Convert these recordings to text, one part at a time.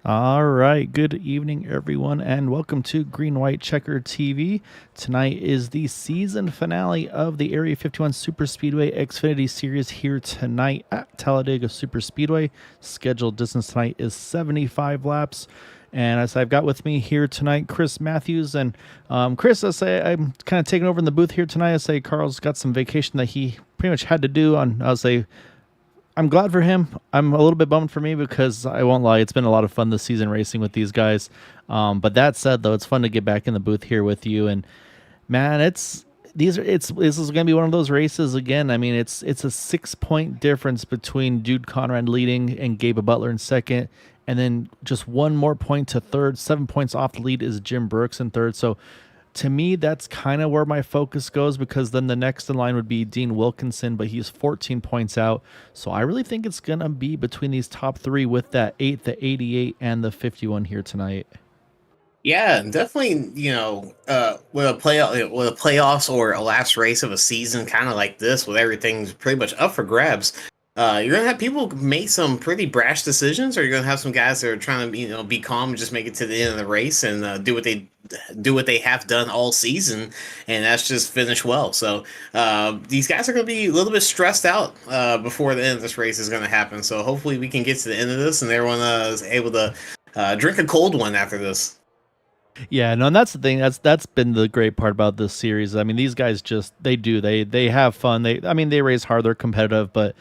All right, good evening, everyone, and welcome to Green White Checker TV. Tonight is the season finale of the Area 51 Superspeedway Xfinity Series here tonight at Talladega Superspeedway. Scheduled distance tonight is 75 laps. And as I've got with me here tonight, Chris Matthews. And Chris, I say I'm kind of taking over in the booth here tonight. I say Carl's got some vacation that he pretty much had to do on, I'll say, I'm glad for him. I'm a little bit bummed for me because I won't lie, it's been a lot of fun this season racing with these guys. But that said, though, it's fun to get back in the booth here with you. And man, this is going to be one of those races again. I mean, it's a 6 point difference between Dude Conrad leading and Gabe Butler in second, and then just one more point to third. 7 points off the lead is Jim Brooks in third. So to me, that's kind of where my focus goes because then the next in line would be Dean Wilkinson, but he's 14 points out. So I really think it's going to be between these top three with that 8, the 88, and the 51 here tonight. Yeah, definitely. With a playoffs or a last race of a season, kind of like this, with everything's pretty much up for grabs. You're gonna have people make some pretty brash decisions, or you're gonna have some guys that are trying to, be calm and just make it to the end of the race and do what they have done all season, and that's just finish well. So these guys are gonna be a little bit stressed out before the end of this race is gonna happen. So hopefully we can get to the end of this and everyone is able to drink a cold one after this. Yeah, no, and that's the thing. That's been the great part about this series. I mean, these guys just they have fun. They race hard, they're competitive, but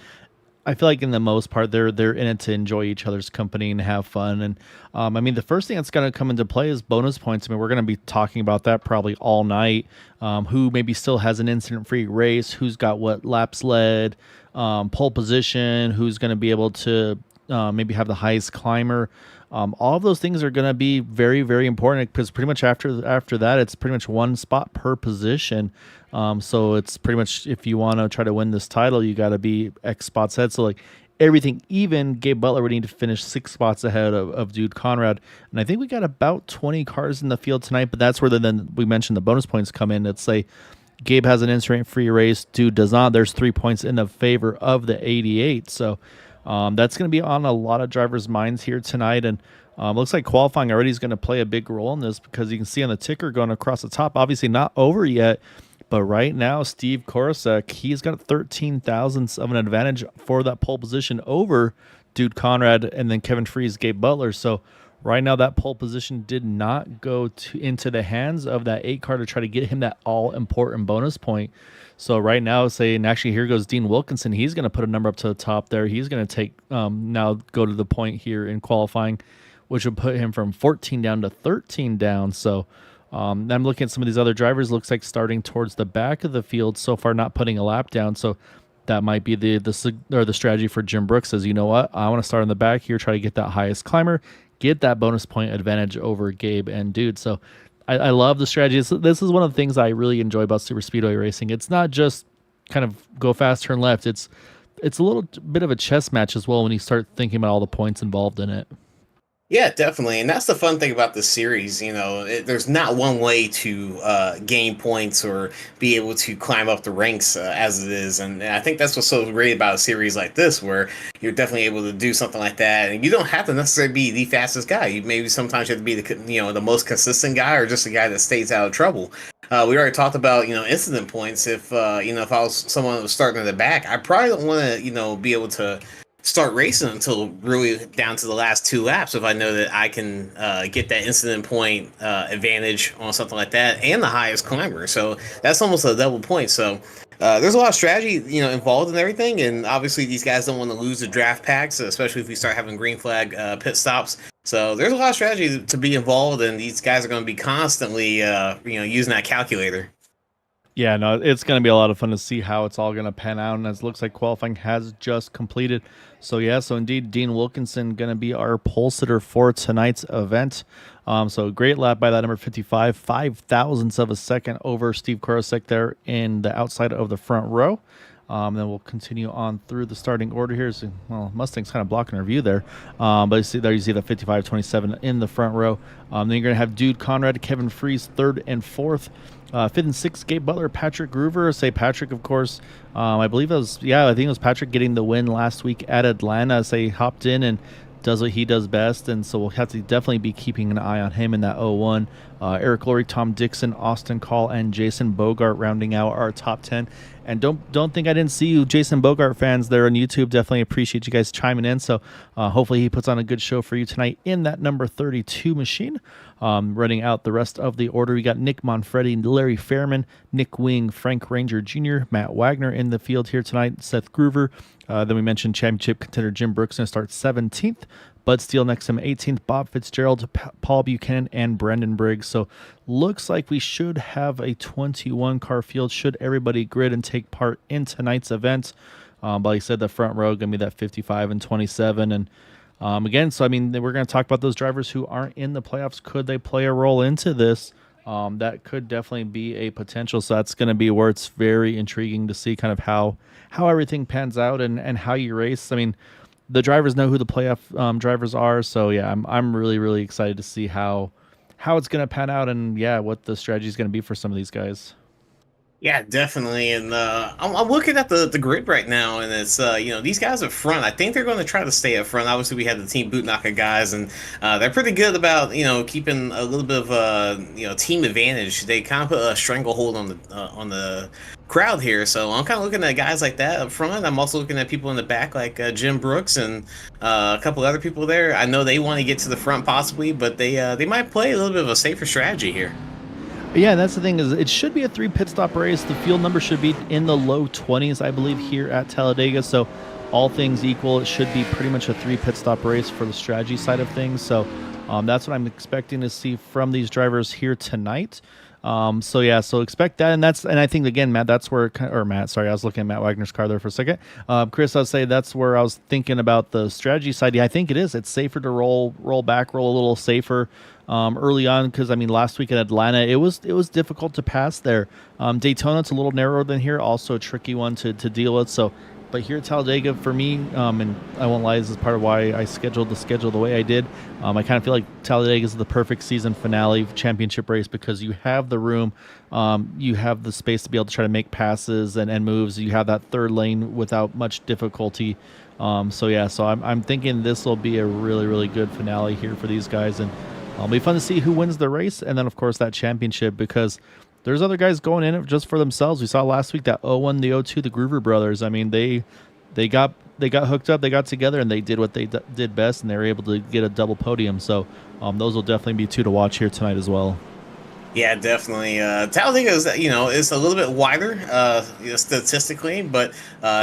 I feel like in the most part they're in it to enjoy each other's company and have fun. And the first thing that's going to come into play is bonus points. I mean, we're going to be talking about that probably all night. Who maybe still has an incident-free race? Who's got what laps led? Pole position? Who's going to be able to maybe have the highest climber? All of those things are going to be very, very important because pretty much after that, it's pretty much one spot per position. So it's pretty much if you want to try to win this title, you got to be X spots ahead. So like everything even, Gabe Butler would need to finish 6 spots ahead of Dude Conrad. And I think we got about 20 cars in the field tonight, but that's where then we mentioned the bonus points come in. It's like Gabe has an incident-free race, Dude does not. There's 3 points in the favor of the 88. So that's going to be on a lot of drivers' minds here tonight. And looks like qualifying already is going to play a big role in this because you can see on the ticker going across the top, obviously not over yet. But right now, Steve Korosek, he's got 13 thousandths of an advantage for that pole position over Dude Conrad and then Kevin Freeze, Gabe Butler. So right now, that pole position did not go into the hands of that 8 car to try to get him that all-important bonus point. So right now, and actually here goes Dean Wilkinson. He's going to put a number up to the top there. He's going to take now go to the point here in qualifying, which would put him from 14 down to 13 down. So I'm looking at some of these other drivers. Looks like starting towards the back of the field so far, not putting a lap down. So that might be the strategy for Jim Brooks. Says, you know what, I want to start in the back here, try to get that highest climber, get that bonus point advantage over Gabe and Dude. So I love the strategy. This is one of the things I really enjoy about super speedway racing. It's not just kind of go fast, turn left. It's a little bit of a chess match as well when you start thinking about all the points involved in it. Yeah, definitely. And that's the fun thing about this series. There's not one way to gain points or be able to climb up the ranks as it is. And I think that's what's so great about a series like this, where you're definitely able to do something like that. And you don't have to necessarily be the fastest guy. You maybe sometimes you have to be the most consistent guy or just a guy that stays out of trouble. We already talked about, incident points. If I was someone that was starting in the back, I probably don't want to, be able to start racing until really down to the last 2 laps if I know that I can get that incident point advantage on something like that and the highest climber. So that's almost a double point. So there's a lot of strategy, involved in everything. And obviously these guys don't want to lose the draft packs, especially if we start having green flag pit stops. So there's a lot of strategy to be involved, and these guys are going to be constantly, using that calculator. Yeah, no, it's going to be a lot of fun to see how it's all going to pan out. And as it looks like qualifying has just completed. So indeed, Dean Wilkinson going to be our pole sitter for tonight's event. So great lap by that number 55, 5 thousandths of a second over Steve Korosek there in the outside of the front row. Then we'll continue on through the starting order here. So, Mustang's kind of blocking our view there. But you see the 55-27 in the front row. Then you're going to have Dude Conrad, Kevin Freeze, 3rd and 4th. 5th and 6th, Gabe Butler, Patrick Groover. Patrick, of course. I think it was Patrick getting the win last week at Atlanta. Hopped in and does what he does best, and so we'll have to definitely be keeping an eye on him in that 01. Eric Laurie, Tom Dixon, Austin Call, and Jason Bogart rounding out our top 10. And don't think I didn't see you, Jason Bogart fans there on YouTube. Definitely appreciate you guys chiming in. So hopefully he puts on a good show for you tonight in that number 32 machine. Running out the rest of the order, we got Nick Monfretti, Larry Fairman, Nick Wing, Frank Ranger Jr., Matt Wagner in the field here tonight, Seth Groover. Then we mentioned championship contender Jim Brooks going to start 17th. Bud Steele next to him 18th, Bob Fitzgerald, Paul Buchanan, and Brendan Briggs. So looks like we should have a 21 car field should everybody grid and take part in tonight's event. But like I said, the front row going to be that 55 and 27. And again, so I mean, we're going to talk about those drivers who aren't in the playoffs. Could they play a role into this? That could definitely be a potential. So that's going to be where it's very intriguing to see kind of how everything pans out and how you race. I mean, the drivers know who the playoff drivers are, so yeah, I'm really, really excited to see how it's going to pan out, and yeah, what the strategy is going to be for some of these guys. Yeah, definitely. And I'm looking at the grid right now, and it's these guys up front. I think they're going to try to stay up front. Obviously, we had the Team Bootknocker guys, and they're pretty good about keeping a little bit of team advantage. They kind of put a stranglehold on the crowd here. So I'm kind of looking at guys like that up front. I'm also looking at people in the back like Jim Brooks and a couple other people there. I know they want to get to the front possibly, but they might play a little bit of a safer strategy here. Yeah, that's the thing is it should be a 3 pit stop race. The field number should be in the low 20s, I believe, here at Talladega. So all things equal, it should be pretty much a 3 pit stop race for the strategy side of things. So that's what I'm expecting to see from these drivers here tonight. So expect that, and I think again, Matt, that's where, or Matt, sorry, I was looking at Matt Wagner's car there for a second. Chris, I'll say that's where I was thinking about the strategy side. Yeah, I think it is. It's safer to roll back, roll a little safer early on, because I mean, last week in Atlanta, it was difficult to pass there. Daytona, it's a little narrower than here, also a tricky one to deal with. So. But here at Talladega, for me, and I won't lie, this is part of why I scheduled the schedule the way I did. I kind of feel like Talladega is the perfect season finale championship race because you have the room, you have the space to be able to try to make passes and moves. You have that third lane without much difficulty. So I'm thinking this will be a really, really good finale here for these guys, and it'll be fun to see who wins the race, and then of course that championship, because there's other guys going in it just for themselves. We saw last week that 01, the 02, the Groover brothers. I mean, they got hooked up, they got together, and they did what they did best, and they were able to get a double podium. So those will definitely be two to watch here tonight as well. Yeah, definitely. Talladega is, it's a little bit wider statistically, but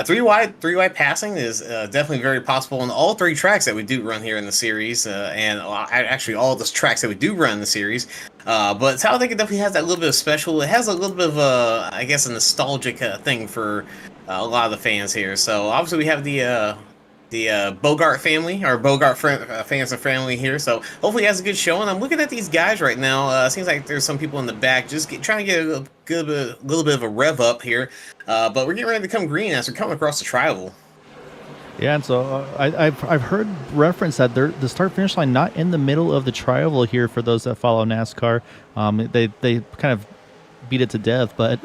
three wide passing is definitely very possible on all 3 tracks that we do run here in the series, and actually all the tracks that we do run in the series. But Talladega definitely has that little bit of special. It has a little bit of a nostalgic thing for a lot of the fans here. So obviously we have the Bogart family, or Bogart fans and family here. So hopefully he has a good showing. I'm looking at these guys right now. Seems like there's some people in the back just trying to get a little bit of a rev up here. But we're getting ready to come green as we're coming across the tri-oval. Yeah, and so I've heard reference that the start finish line not in the middle of the tri-oval here for those that follow NASCAR. They kind of beat it to death, but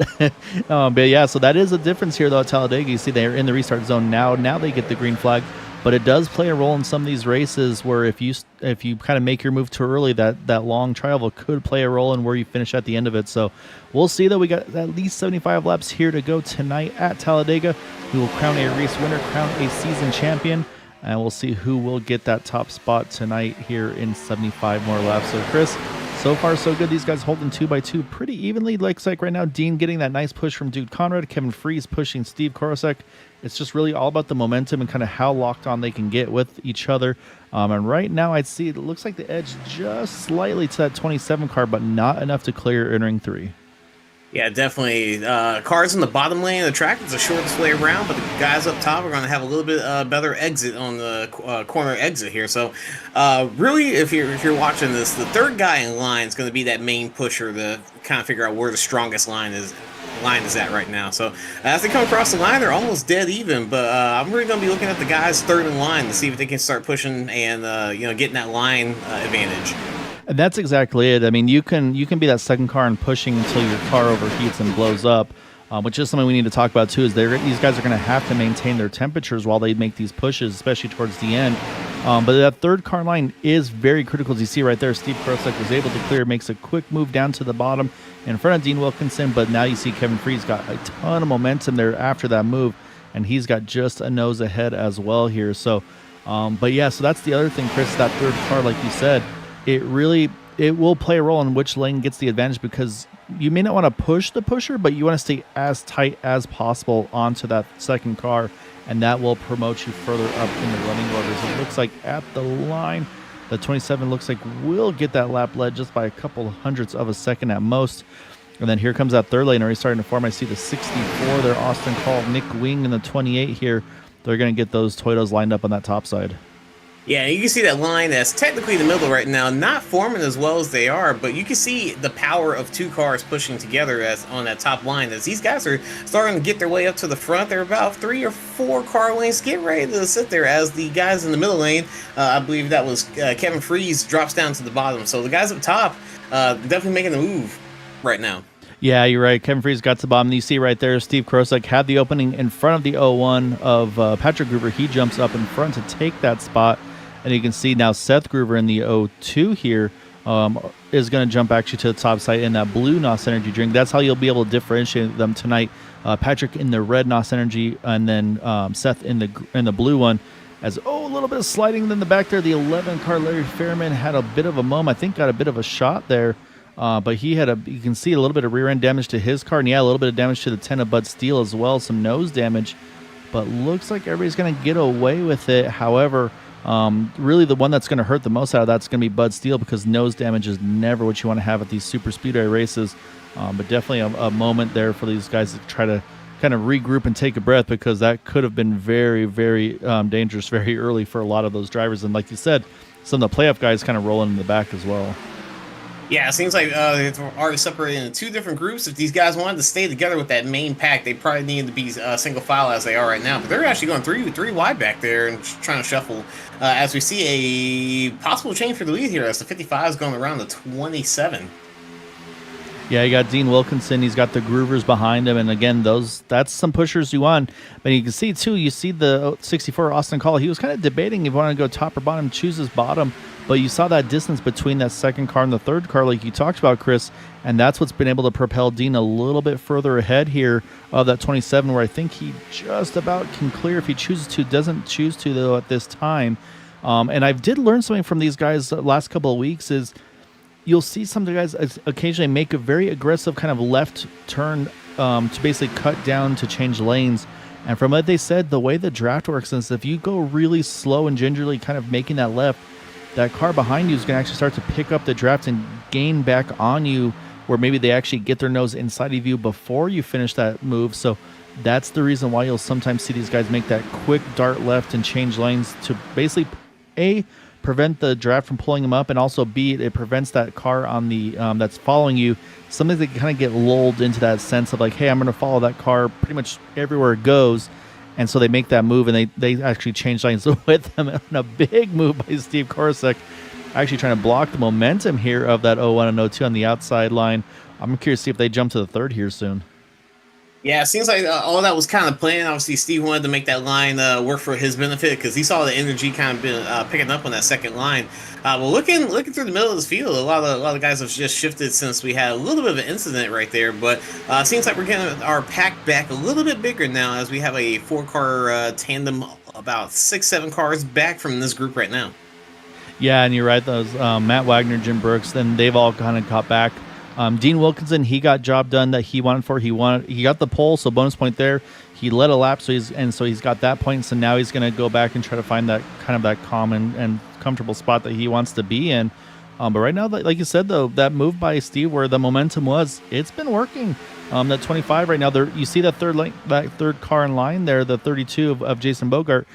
yeah, so that is a difference here though at Talladega. You see they're in the restart zone now they get the green flag, but it does play a role in some of these races where if you kind of make your move too early, that long tri-oval could play a role in where you finish at the end of it. So we'll see that we got at least 75 laps here to go tonight at Talladega. We will crown a race winner, crown a season champion, and we'll see who will get that top spot tonight here in 75 more laps. So Chris, so far, so good. These guys holding 2x2 pretty evenly. Looks like right now, Dean getting that nice push from Dude Conrad. Kevin Freese pushing Steve Korosek. It's just really all about the momentum and kind of how locked on they can get with each other. And right now, I'd see it looks like the edge just slightly to that 27 car, but not enough to clear entering 3. Yeah, definitely. Cars in the bottom lane of the track, it's the shortest way around, but the guys up top are going to have a little bit better exit on the corner exit here. So, really, if you're watching this, the third guy in line is going to be that main pusher to kind of figure out where the strongest line is at right now. So, as they come across the line, they're almost dead even, but I'm really going to be looking at the guys third in line to see if they can start pushing and getting that line advantage. And that's exactly it. I mean, you can be that second car and pushing until your car overheats and blows up, which is something we need to talk about too. Is these guys are going to have to maintain their temperatures while they make these pushes, especially towards the end. But that third car line is very critical. As you see right there, Steve Krosek was able to clear, makes a quick move down to the bottom in front of Dean Wilkinson. But now you see Kevin Freeze got a ton of momentum there after that move, and he's got just a nose ahead as well here. So, but yeah, so that's the other thing, Chris. That third car, like you said, it will play a role in which lane gets the advantage, because you may not want to push the pusher, but you want to stay as tight as possible onto that second car, and that will promote you further up in the running orders. It looks like at the line, the 27 looks like will get that lap led just by a couple hundredths of a second at most. And then here comes that third lane already starting to form. I see the 64 there, Austin Call, Nick Wing in the 28 here. They're going to get those Toyotas lined up on that top side. Yeah, you can see that line that's technically the middle right now, not forming as well as they are, but you can see the power of two cars pushing together as on that top line. As these guys are starting to get their way up to the front, they're about 3 or 4 car lanes getting ready to sit there as the guys in the middle lane, I believe that was Kevin Freeze, drops down to the bottom. So the guys up top definitely making the move right now. Yeah, you're right. Kevin Freeze got to the bottom. You see right there, Steve Krosek had the opening in front of the 01 of Patrick Gruber. He jumps up in front to take that spot. And you can see now Seth Gruber in the 02 here is going to jump actually to the top side in that blue NOS Energy drink. That's how you'll be able to differentiate them tonight. Patrick in the red NOS Energy, and then Seth in the blue one. As a little bit of sliding in the back there. The 11 car Larry Fairman had a bit of a moment. I think got a bit of a shot there. But he had you can see a little bit of rear end damage to his car, and yeah, a little bit of damage to the 10 of Bud Steele as well, some nose damage. But looks like everybody's going to get away with it. However, really the one that's going to hurt the most out of that's going to be Bud Steele, because nose damage is never what you want to have at these super speedway races. But definitely a moment there for these guys to try to kind of regroup and take a breath, because that could have been very, very dangerous very early for a lot of those drivers. And like you said, some of the playoff guys kind of rolling in the back as well. Yeah, it seems like it's already separated into 2 different groups. If these guys wanted to stay together with that main pack, they probably needed to be single file as they are right now. But they're actually going three wide back there and trying to shuffle. As we see a possible change for the lead here, as the 55 is going around the 27. Yeah, you got Dean Wilkinson. He's got the Groovers behind him, and again, that's some pushers you want. But you can see too. You see the 64 Austin Call. He was kind of debating if he wanted to go top or bottom. Chooses bottom. But you saw that distance between that second car and the third car, like you talked about, Chris, and that's what's been able to propel Dean a little bit further ahead here of that 27, where I think he just about can clear if he chooses to. Doesn't choose to, though, at this time. And I did learn something from these guys the last couple of weeks is you'll see some of the guys occasionally make a very aggressive kind of left turn to basically cut down to change lanes. And from what they said, the way the draft works is if you go really slow and gingerly kind of making that left, that car behind you is going to actually start to pick up the draft and gain back on you, where maybe they actually get their nose inside of you before you finish that move. So that's the reason why you'll sometimes see these guys make that quick dart left and change lanes to basically, A, prevent the draft from pulling them up, and also B, it prevents that car on the that's following you. Sometimes they kind of get lulled into that sense of like, hey, I'm going to follow that car pretty much everywhere it goes. And so they make that move, and they actually change lanes with them. And a big move by Steve Korosek, actually trying to block the momentum here of that 01 and 02 on the outside line. I'm curious to see if they jump to the third here soon. Yeah, it seems like all that was kind of planned. Obviously, Steve wanted to make that line work for his benefit, because he saw the energy kind of been picking up on that second line. But looking through the middle of this field, a lot of guys have just shifted since we had a little bit of an incident right there. But it seems like we're getting our pack back a little bit bigger now, as we have a 4-car tandem, about 6-7 cars back from this group right now. Yeah, and you're right. Those Matt Wagner, Jim Brooks, then they've all kind of caught back. Dean Wilkinson, he got job done that he wanted for. He got the pole, so bonus point there. He led a lap, so he's got that point. So now he's going to go back and try to find that kind of that common and comfortable spot that he wants to be in. But right now, like you said, though, that move by Steve where the momentum was, it's been working. That 25 right now, there you see that third car in line there, the 32 of Jason Bogart.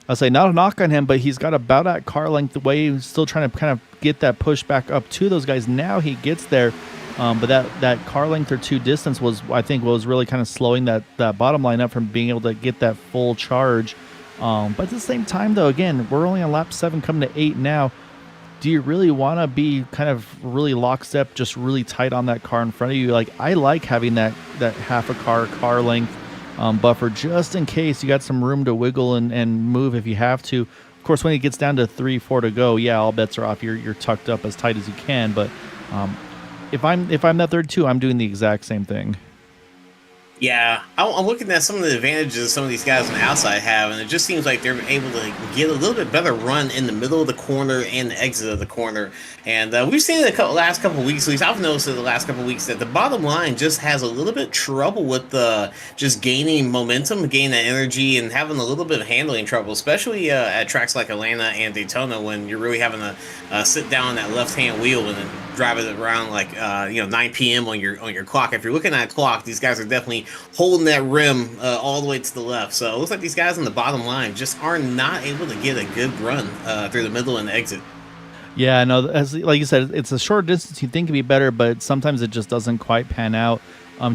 I'll say not a knock on him, but he's got about that car length the way he's still trying to kind of get that push back up to those guys. Now he gets there. But that car length or 2 distance was really kind of slowing that bottom line up from being able to get that full charge. But at the same time, though, again, we're only on lap 7 coming to 8 now. Do you really want to be kind of really lockstep, just really tight on that car in front of you? Like, I like having that half a car length buffer just in case you got some room to wiggle and move if you have to Of course, when it gets down to 3, 4 to go, yeah, all bets are off. You're tucked up as tight as you can. But um, if I'm that 32, I'm doing the exact same thing. Yeah, I'm looking at some of the advantages some of these guys on the outside have, and it just seems like they're able to get a little bit better run in the middle of the corner and the exit of the corner. And we've seen it the last couple of weeks, at least I've noticed it the last couple of weeks, that the bottom line just has a little bit trouble with just gaining momentum, gaining that energy, and having a little bit of handling trouble, especially at tracks like Atlanta and Daytona when you're really having to sit down on that left-hand wheel and then drive it around like 9 p.m. on your clock. If you're looking at a clock, these guys are definitely holding that rim all the way to the left. So it looks like these guys on the bottom line just are not able to get a good run through the middle and the exit. Yeah, no, as like you said, it's a short distance. You think it'd be better, but sometimes it just doesn't quite pan out.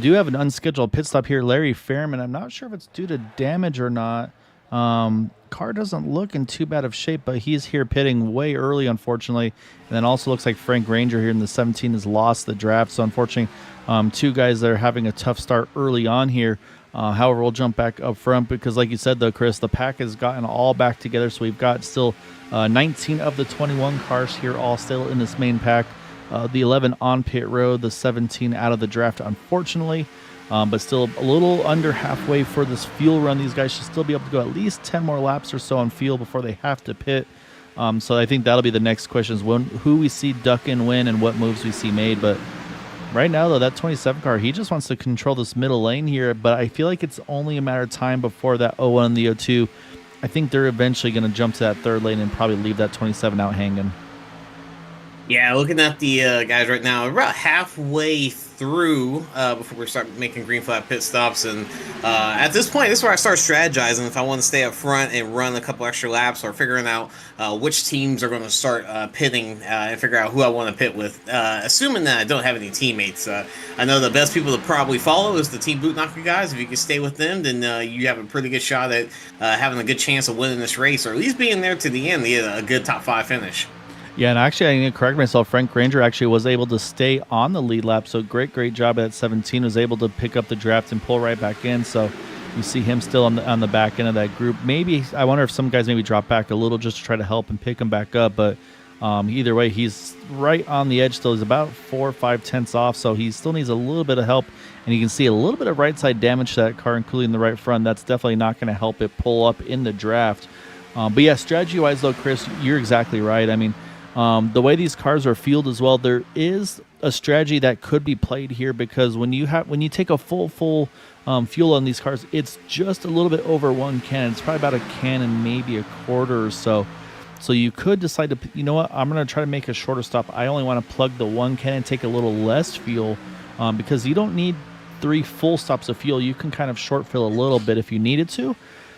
Do have an unscheduled pit stop here, Larry Fairman. I'm not sure if it's due to damage or not. Car doesn't look in too bad of shape, but he's here pitting way early, unfortunately. And then also looks like Frank Ranger here in the 17 has lost the draft. So unfortunately, two guys that are having a tough start early on here. However, we'll jump back up front because, like you said, though, Chris, the pack has gotten all back together. So we've got still 19 of the 21 cars here all still in this main pack. The 11 on pit road, the 17 out of the draft, unfortunately. But still a little under halfway for this fuel run. These guys should still be able to go at least 10 more laps or so on fuel before they have to pit. So I think that'll be the next question is who we see duck and win and what moves we see made. But right now, though, that 27 car, he just wants to control this middle lane here. But I feel like it's only a matter of time before that 01 and the 02. I think they're eventually going to jump to that third lane and probably leave that 27 out hanging. Yeah, looking at the guys right now, we're about halfway through before we start making green flag pit stops. And at this point, this is where I start strategizing if I want to stay up front and run a couple extra laps or figuring out which teams are going to start pitting and figure out who I want to pit with, assuming that I don't have any teammates. I know the best people to probably follow is the Team Bootknocker guys. If you can stay with them, then you have a pretty good shot at having a good chance of winning this race or at least being there to the end to get a good top 5 finish. Yeah, and actually, I need to correct myself. Frank Granger actually was able to stay on the lead lap, so great job at 17. Was able to pick up the draft and pull right back in. So you see him still on the back end of that group. Maybe I wonder if some guys maybe drop back a little just to try to help and pick him back up. But either way, he's right on the edge still. He's about 4 or 5 tenths off, so he still needs a little bit of help. And you can see a little bit of right side damage to that car, including the right front. That's definitely not going to help it pull up in the draft. But yeah, strategy-wise though, Chris, you're exactly right. I mean, the way these cars are fueled as well, there is a strategy that could be played here because when you take a full fuel on these cars, it's just a little bit over 1 can. It's probably about a can and maybe a quarter or so. So you could decide to, you know what, I'm going to try to make a shorter stop. I only want to plug the 1 can and take a little less fuel because you don't need 3 full stops of fuel. You can kind of short fill a little bit if you needed to.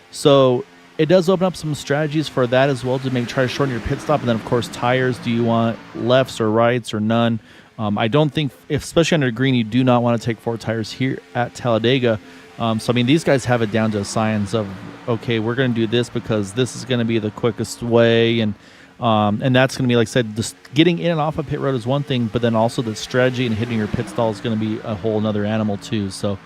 So it does open up some strategies for that as well to try to shorten your pit stop. And then, of course, tires. Do you want lefts or rights or none? I don't think, especially under green, you do not want to take 4 tires here at Talladega. So, I mean, these guys have it down to a science of, okay, we're going to do this because this is going to be the quickest way. And that's going to be, like I said, just getting in and off of pit road is one thing, but then also the strategy and hitting your pit stall is going to be a whole nother animal too. So,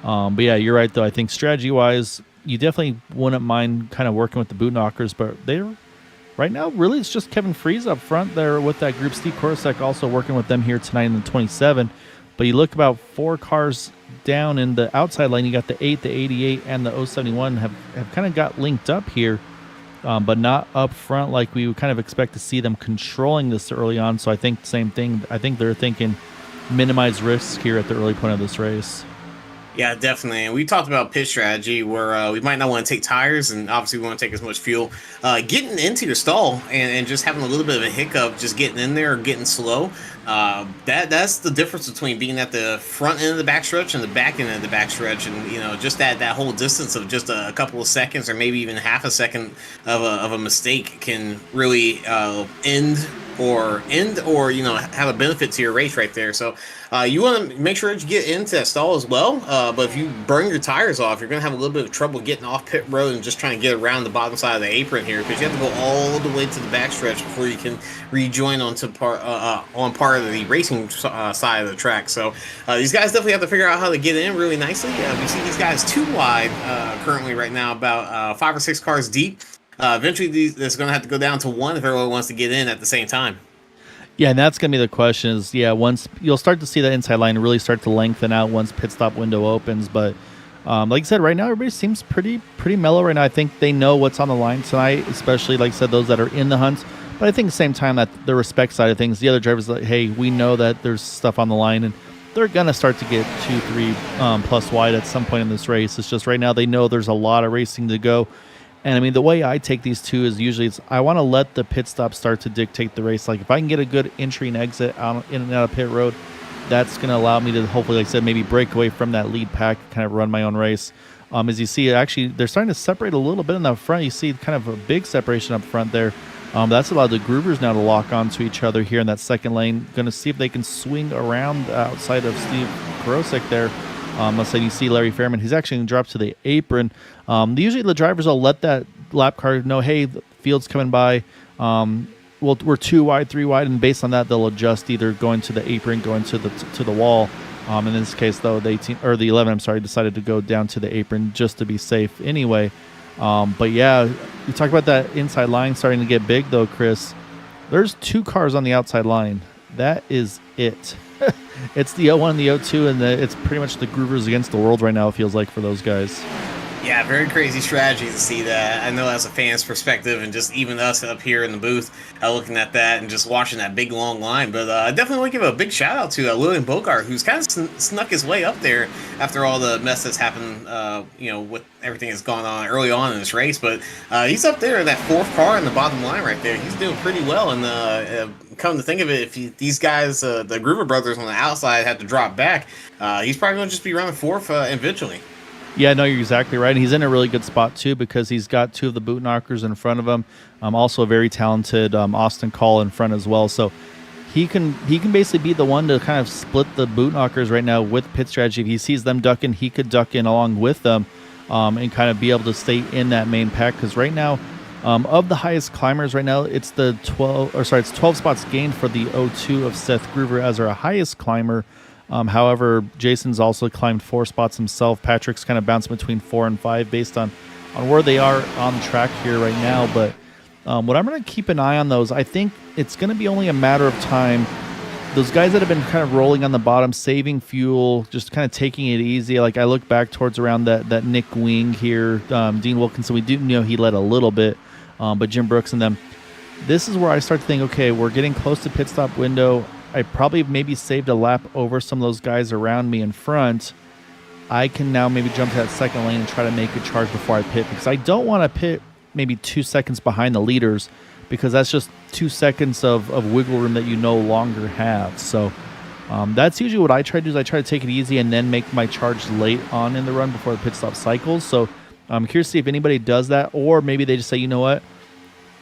but yeah, you're right, though. I think strategy-wise, you definitely wouldn't mind kind of working with the boot knockers, but they're right now really it's just Kevin Freeze up front there with that group. Steve Korosek also working with them here tonight in the 27. But you look about 4 cars down in the outside lane, you got the 8, the 88, and the 071 have kind of got linked up here, but not up front like we would kind of expect to see them controlling this early on. So I think same thing. I think they're thinking minimize risks here at the early point of this race. Yeah, definitely. And we talked about pit strategy where we might not want to take tires and obviously we want to take as much fuel. Getting into your stall and just having a little bit of a hiccup, just getting in there or getting slow. That's the difference between being at the front end of the backstretch and the back end of the backstretch. And, you know, just that whole distance of just a couple of seconds or maybe even half a second of a mistake can really end or you know have a benefit to your race right there. So you want to make sure that you get into that stall as well, but if you burn your tires off, you're gonna have a little bit of trouble getting off pit road and just trying to get around the bottom side of the apron here because you have to go all the way to the backstretch before you can rejoin onto part of the racing side of the track. So these guys definitely have to figure out how to get in really nicely. We see these guys too wide currently right now, about 5 or 6 cars deep. Eventually, there's going to have to go down to one if everyone wants to get in at the same time. Yeah, and that's gonna be the question. Is yeah, once you'll start to see that inside line really start to lengthen out once pit stop window opens. But like I said, right now everybody seems pretty mellow right now. I think they know what's on the line tonight, especially like I said, those that are in the hunt. But I think at the same time that the respect side of things, the other drivers like, hey, we know that there's stuff on the line, and they're gonna start to get 2, 3 plus wide at some point in this race. It's just right now they know there's a lot of racing to go. And I mean, the way I take these two is usually I want to let the pit stop start to dictate the race. Like if I can get a good entry and exit out in and out of pit road, that's going to allow me to hopefully, like I said, maybe break away from that lead pack, kind of run my own race. As you see, actually, they're starting to separate a little bit in the front. You see kind of a big separation up front there. That's allowed the Groovers now to lock onto each other here in that second lane. Going to see if they can swing around outside of Steve Korosek there. Let's say you see Larry Fairman. He's actually going to drop to the apron. Usually the drivers will let that lap car know, hey, the field's coming by. We're 2 wide, 3 wide, and based on that, they'll adjust either going to the apron, going to the wall. In this case, though, the 18 or the 11, decided to go down to the apron just to be safe anyway. But yeah, you talk about that inside line starting to get big, though, Chris. There's 2 cars on the outside line. That is it. It's the 01 and the 02, and it's pretty much the Groovers against the world right now, it feels like, for those guys. Yeah, very crazy strategy to see that. I know as a fan's perspective, and just even us up here in the booth looking at that and just watching that big long line. But I definitely want to give a big shout out to William Bogart, who's kind of snuck his way up there after all the mess that's happened, with everything that's gone on early on in this race. But he's up there in that 4th car in the bottom line right there. He's doing pretty well. And come to think of it, if these guys, the Groover brothers on the outside, had to drop back, he's probably going to just be running 4th eventually. Yeah, no, you're exactly right. And he's in a really good spot, too, because he's got 2 of the boot knockers in front of him. Also a very talented Austin Call in front as well. So he can basically be the one to kind of split the boot knockers right now with pit strategy. If he sees them ducking, he could duck in along with them and kind of be able to stay in that main pack. Because right now, of the highest climbers right now, it's 12 spots gained for the 02 of Seth Groover as our highest climber. However, Jason's also climbed 4 spots himself. Patrick's kind of bouncing between 4 and 5 based on where they are on the track here right now. But what I'm going to keep an eye on those, I think it's going to be only a matter of time. Those guys that have been kind of rolling on the bottom, saving fuel, just kind of taking it easy. Like I look back towards around that Nick Wing here, Dean Wilkinson, we do know he led a little bit, but Jim Brooks and them. This is where I start to think, okay, we're getting close to pit stop window. I probably maybe saved a lap over some of those guys around me in front. I can now maybe jump to that second lane and try to make a charge before I pit, because I don't want to pit maybe 2 seconds behind the leaders, because that's just 2 seconds of wiggle room that you no longer have. So that's usually what I try to do, is I try to take it easy and then make my charge late on in the run before the pit stop cycles. So I'm curious to see if anybody does that, or maybe they just say, you know what,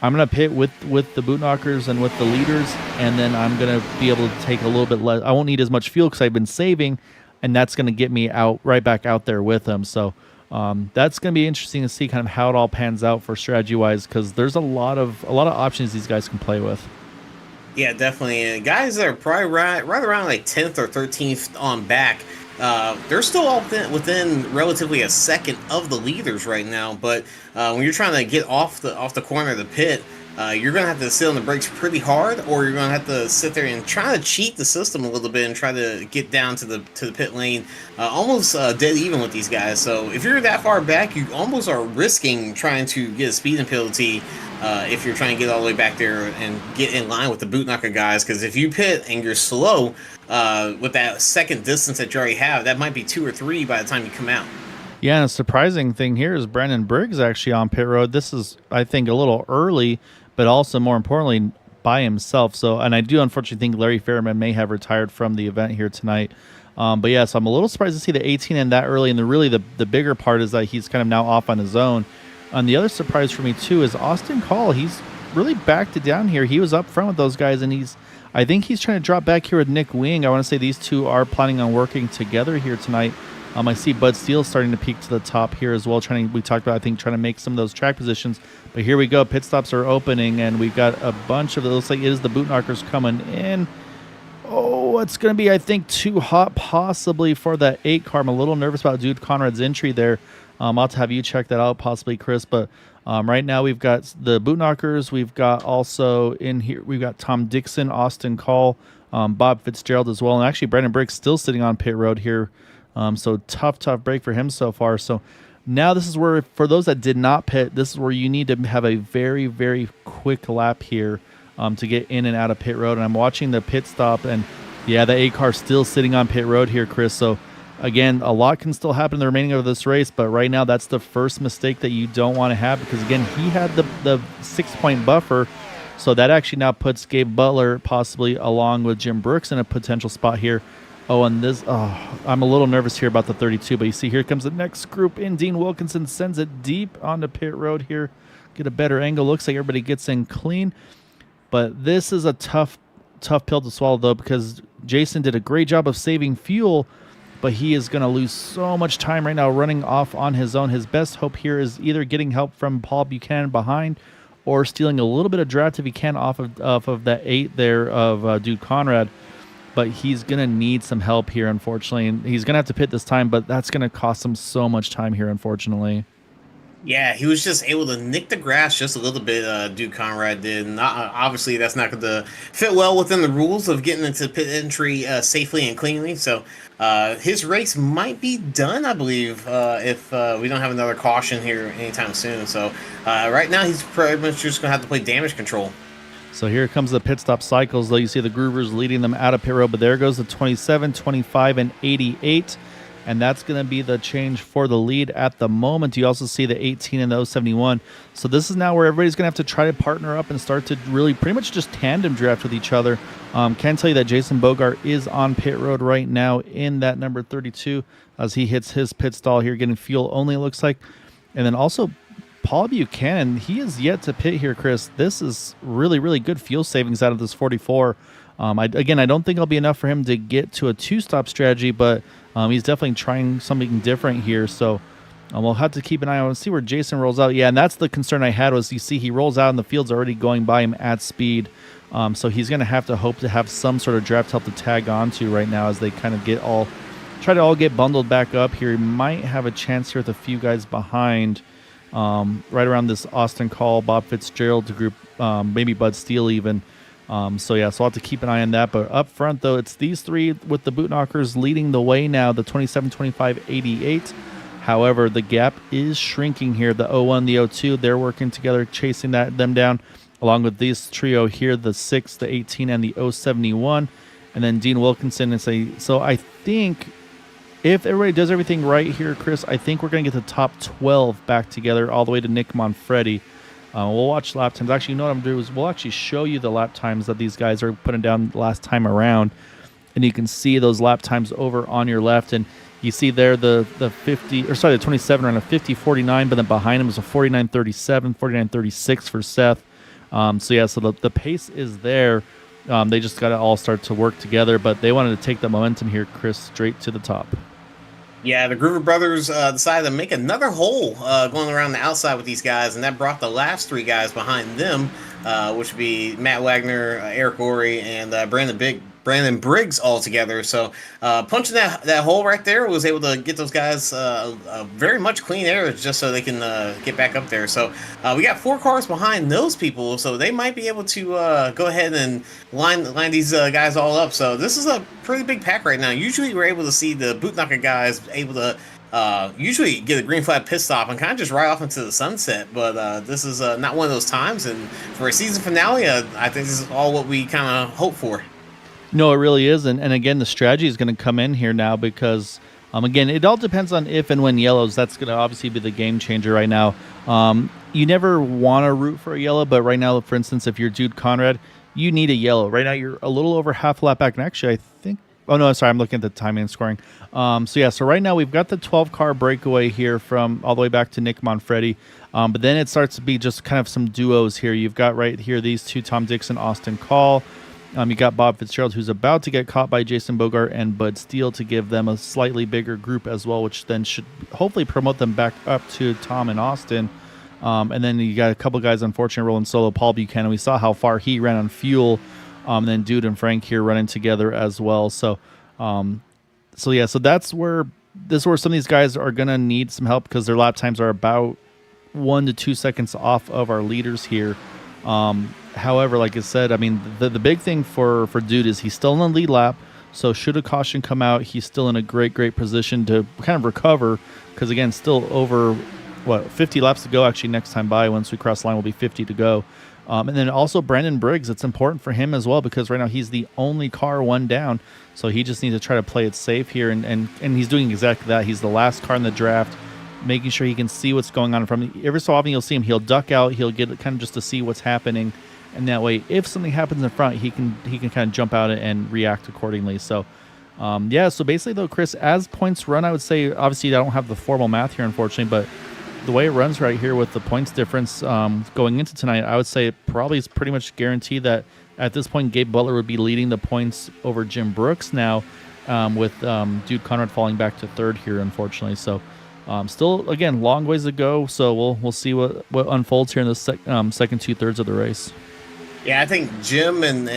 I'm going to pit with the boot knockers and with the leaders, and then I'm going to be able to take a little bit less. I won't need as much fuel because I've been saving, and that's going to get me right back out there with them. So that's going to be interesting to see kind of how it all pans out for strategy-wise, because there's a lot of options these guys can play with. Yeah, definitely. And guys that are probably right around like 10th or 13th on back, they're still all within relatively a second of the leaders right now. But when you're trying to get off the corner of the pit, you're going to have to sit on the brakes pretty hard, or you're going to have to sit there and try to cheat the system a little bit and try to get down to the pit lane almost dead even with these guys. So if you're that far back, you almost are risking trying to get a speeding penalty if you're trying to get all the way back there and get in line with the boot knocker guys. Because if you pit and you're slow with that second distance that you already have, that might be 2 or 3 by the time you come out. Yeah, and a surprising thing here is Brandon Briggs actually on pit road. This is, I think, a little early, but also more importantly by himself. So, and I do unfortunately think Larry Fairman may have retired from the event here tonight. But yeah, so I'm a little surprised to see the 18 in that early. And the bigger part is that he's kind of now off on his own. And the other surprise for me too is Austin Call. He's really backed it down here. He was up front with those guys, and I think he's trying to drop back here with Nick Wing. I want to say these two are planning on working together here tonight. I see Bud Steele starting to peak to the top here as well. We talked about, I think, trying to make some of those track positions. But here we go. Pit stops are opening, and we've got a bunch of it. Looks like it is the boot knockers coming in. Oh, it's going to be, I think, too hot possibly for that 8 car. I'm a little nervous about Dude Conrad's entry there. I'll have to have you check that out, possibly, Chris. But right now we've got the boot knockers. We've got also in here, we've got Tom Dixon, Austin Call, Bob Fitzgerald as well. And actually, Brandon Briggs still sitting on pit road here. So tough break for him so far. So now this is where, for those that did not pit, this is where you need to have a very, very quick lap here to get in and out of pit road. And I'm watching the pit stop, and yeah, the 8 car still sitting on pit road here, Chris. So again, a lot can still happen in the remaining of this race, but right now that's the first mistake that you don't want to have, because again, he had the 6-point buffer. So that actually now puts Gabe Butler possibly along with Jim Brooks in a potential spot here. Oh, and this, I'm a little nervous here about the 32, but you see here comes the next group in. Dean Wilkinson sends it deep onto pit road here. Get a better angle. Looks like everybody gets in clean. But this is a tough pill to swallow, though, because Jason did a great job of saving fuel, but he is going to lose so much time right now running off on his own. His best hope here is either getting help from Paul Buchanan behind or stealing a little bit of draft if he can off of that 8 there of Dude Conrad. But he's going to need some help here, unfortunately. And he's going to have to pit this time, but that's going to cost him so much time here, unfortunately. Yeah, he was just able to nick the grass just a little bit. Duke Conrad did. Not, obviously, that's not going to fit well within the rules of getting into pit entry safely and cleanly. So his race might be done, I believe, if we don't have another caution here anytime soon. So right now, he's pretty much just going to have to play damage control. So here comes the pit stop cycles, though. You see the Groovers leading them out of pit road, but there goes the 27, 25, and 88. And that's going to be the change for the lead at the moment. You also see the 18 and the 071. So this is now where everybody's going to have to try to partner up and start to really pretty much just tandem draft with each other. Can tell you that Jason Bogart is on pit road right now in that number 32 as he hits his pit stall here, getting fuel only, it looks like. And then also Paul Buchanan, he is yet to pit here, Chris. This is really, really good fuel savings out of this 44. I don't think it'll be enough for him to get to a 2-stop strategy, but he's definitely trying something different here. So we'll have to keep an eye on and see where Jason rolls out. Yeah, and that's the concern I had was you see he rolls out and the field's already going by him at speed. So he's going to have to hope to have some sort of draft help to tag onto right now as they kind of try to all get bundled back up here. He might have a chance here with a few guys behind. Right around this Austin Call, Bob Fitzgerald group, maybe Bud Steele even. So I'll have to keep an eye on that. But up front, though, it's these 3 with the boot knockers leading the way now, the 27, 25, 88. However, the gap is shrinking here. The 01, the 02, they're working together, chasing them down, along with this trio here, the 6, the 18, and the 071. And then Dean Wilkinson. So I think if everybody does everything right here, Chris, I think we're going to get the top 12 back together all the way to Nick Manfredi. We'll watch lap times. Actually, you know what I'm going to do is we'll actually show you the lap times that these guys are putting down last time around. And you can see those lap times over on your left. And you see there the 27 around a 50.49, but then behind him is a 49.37, 49.36 for Seth. So the pace is there. They just got to all start to work together, but they wanted to take the momentum here, Chris, straight to the top. Yeah, the Groover brothers decided to make another hole going around the outside with these guys, and that brought the last 3 guys behind them, which would be Matt Wagner, Eric Gorey, and Brandon Briggs all together. So punching that hole right there was able to get those guys very much clean air just so they can get back up there. So we got 4 cars behind those people, so they might be able to go ahead and line these guys all up. So this is a pretty big pack right now. Usually we're able to see the boot knocker guys able to usually get a green flag pit stop and kind of just ride off into the sunset, but this is not one of those times. And for a season finale, I think this is all what we kind of hope for. No, it really is. And again, the strategy is going to come in here now because, again, it all depends on if and when yellows. That's going to obviously be the game changer right now. You never want to root for a yellow, but right now, for instance, if you're Dude Conrad, you need a yellow. Right now, you're a little over half a lap back. And actually, I think... Oh, no, sorry. I'm looking at the timing and scoring. So right now, we've got the 12-car breakaway here from all the way back to Nick Manfredi. But then it starts to be just kind of some duos here. You've got right here these 2, Tom Dixon, Austin Call. You got Bob Fitzgerald, who's about to get caught by Jason Bogart and Bud Steele to give them a slightly bigger group as well, which then should hopefully promote them back up to Tom and Austin. And then you got a couple guys, unfortunately, rolling solo. Paul Buchanan, we saw how far he ran on fuel And then Dude and Frank here running together as well. So that's where some of these guys are gonna need some help because their lap times are about 1 to 2 seconds off of our leaders here. However, like I said, I mean the big thing for Dude is he's still in the lead lap. So should a caution come out, he's still in a great position to kind of recover because again, still over 50 laps to go. Actually, next time by, once we cross the line, will be 50 to go. And then also Brandon Briggs, it's important for him as well because right now he's the only car one down. So he just needs to try to play it safe here. And he's doing exactly that. He's the last car in the draft, making sure he can see what's going on in front of him. Every so often you'll see him, he'll duck out, he'll get kind of just to see what's happening. And that way, if something happens in front, he can kind of jump out and react accordingly. So, so basically though, Chris, as points run, I would say, obviously I don't have the formal math here, unfortunately, but the way it runs right here with the points difference going into tonight, I would say it probably is pretty much guaranteed that at this point, Gabe Butler would be leading the points over Jim Brooks now, with Dude Conrad falling back to third here, unfortunately. So still, again, long ways to go. So we'll see what unfolds here in the second 2/3 of the race. Yeah, I think Jim and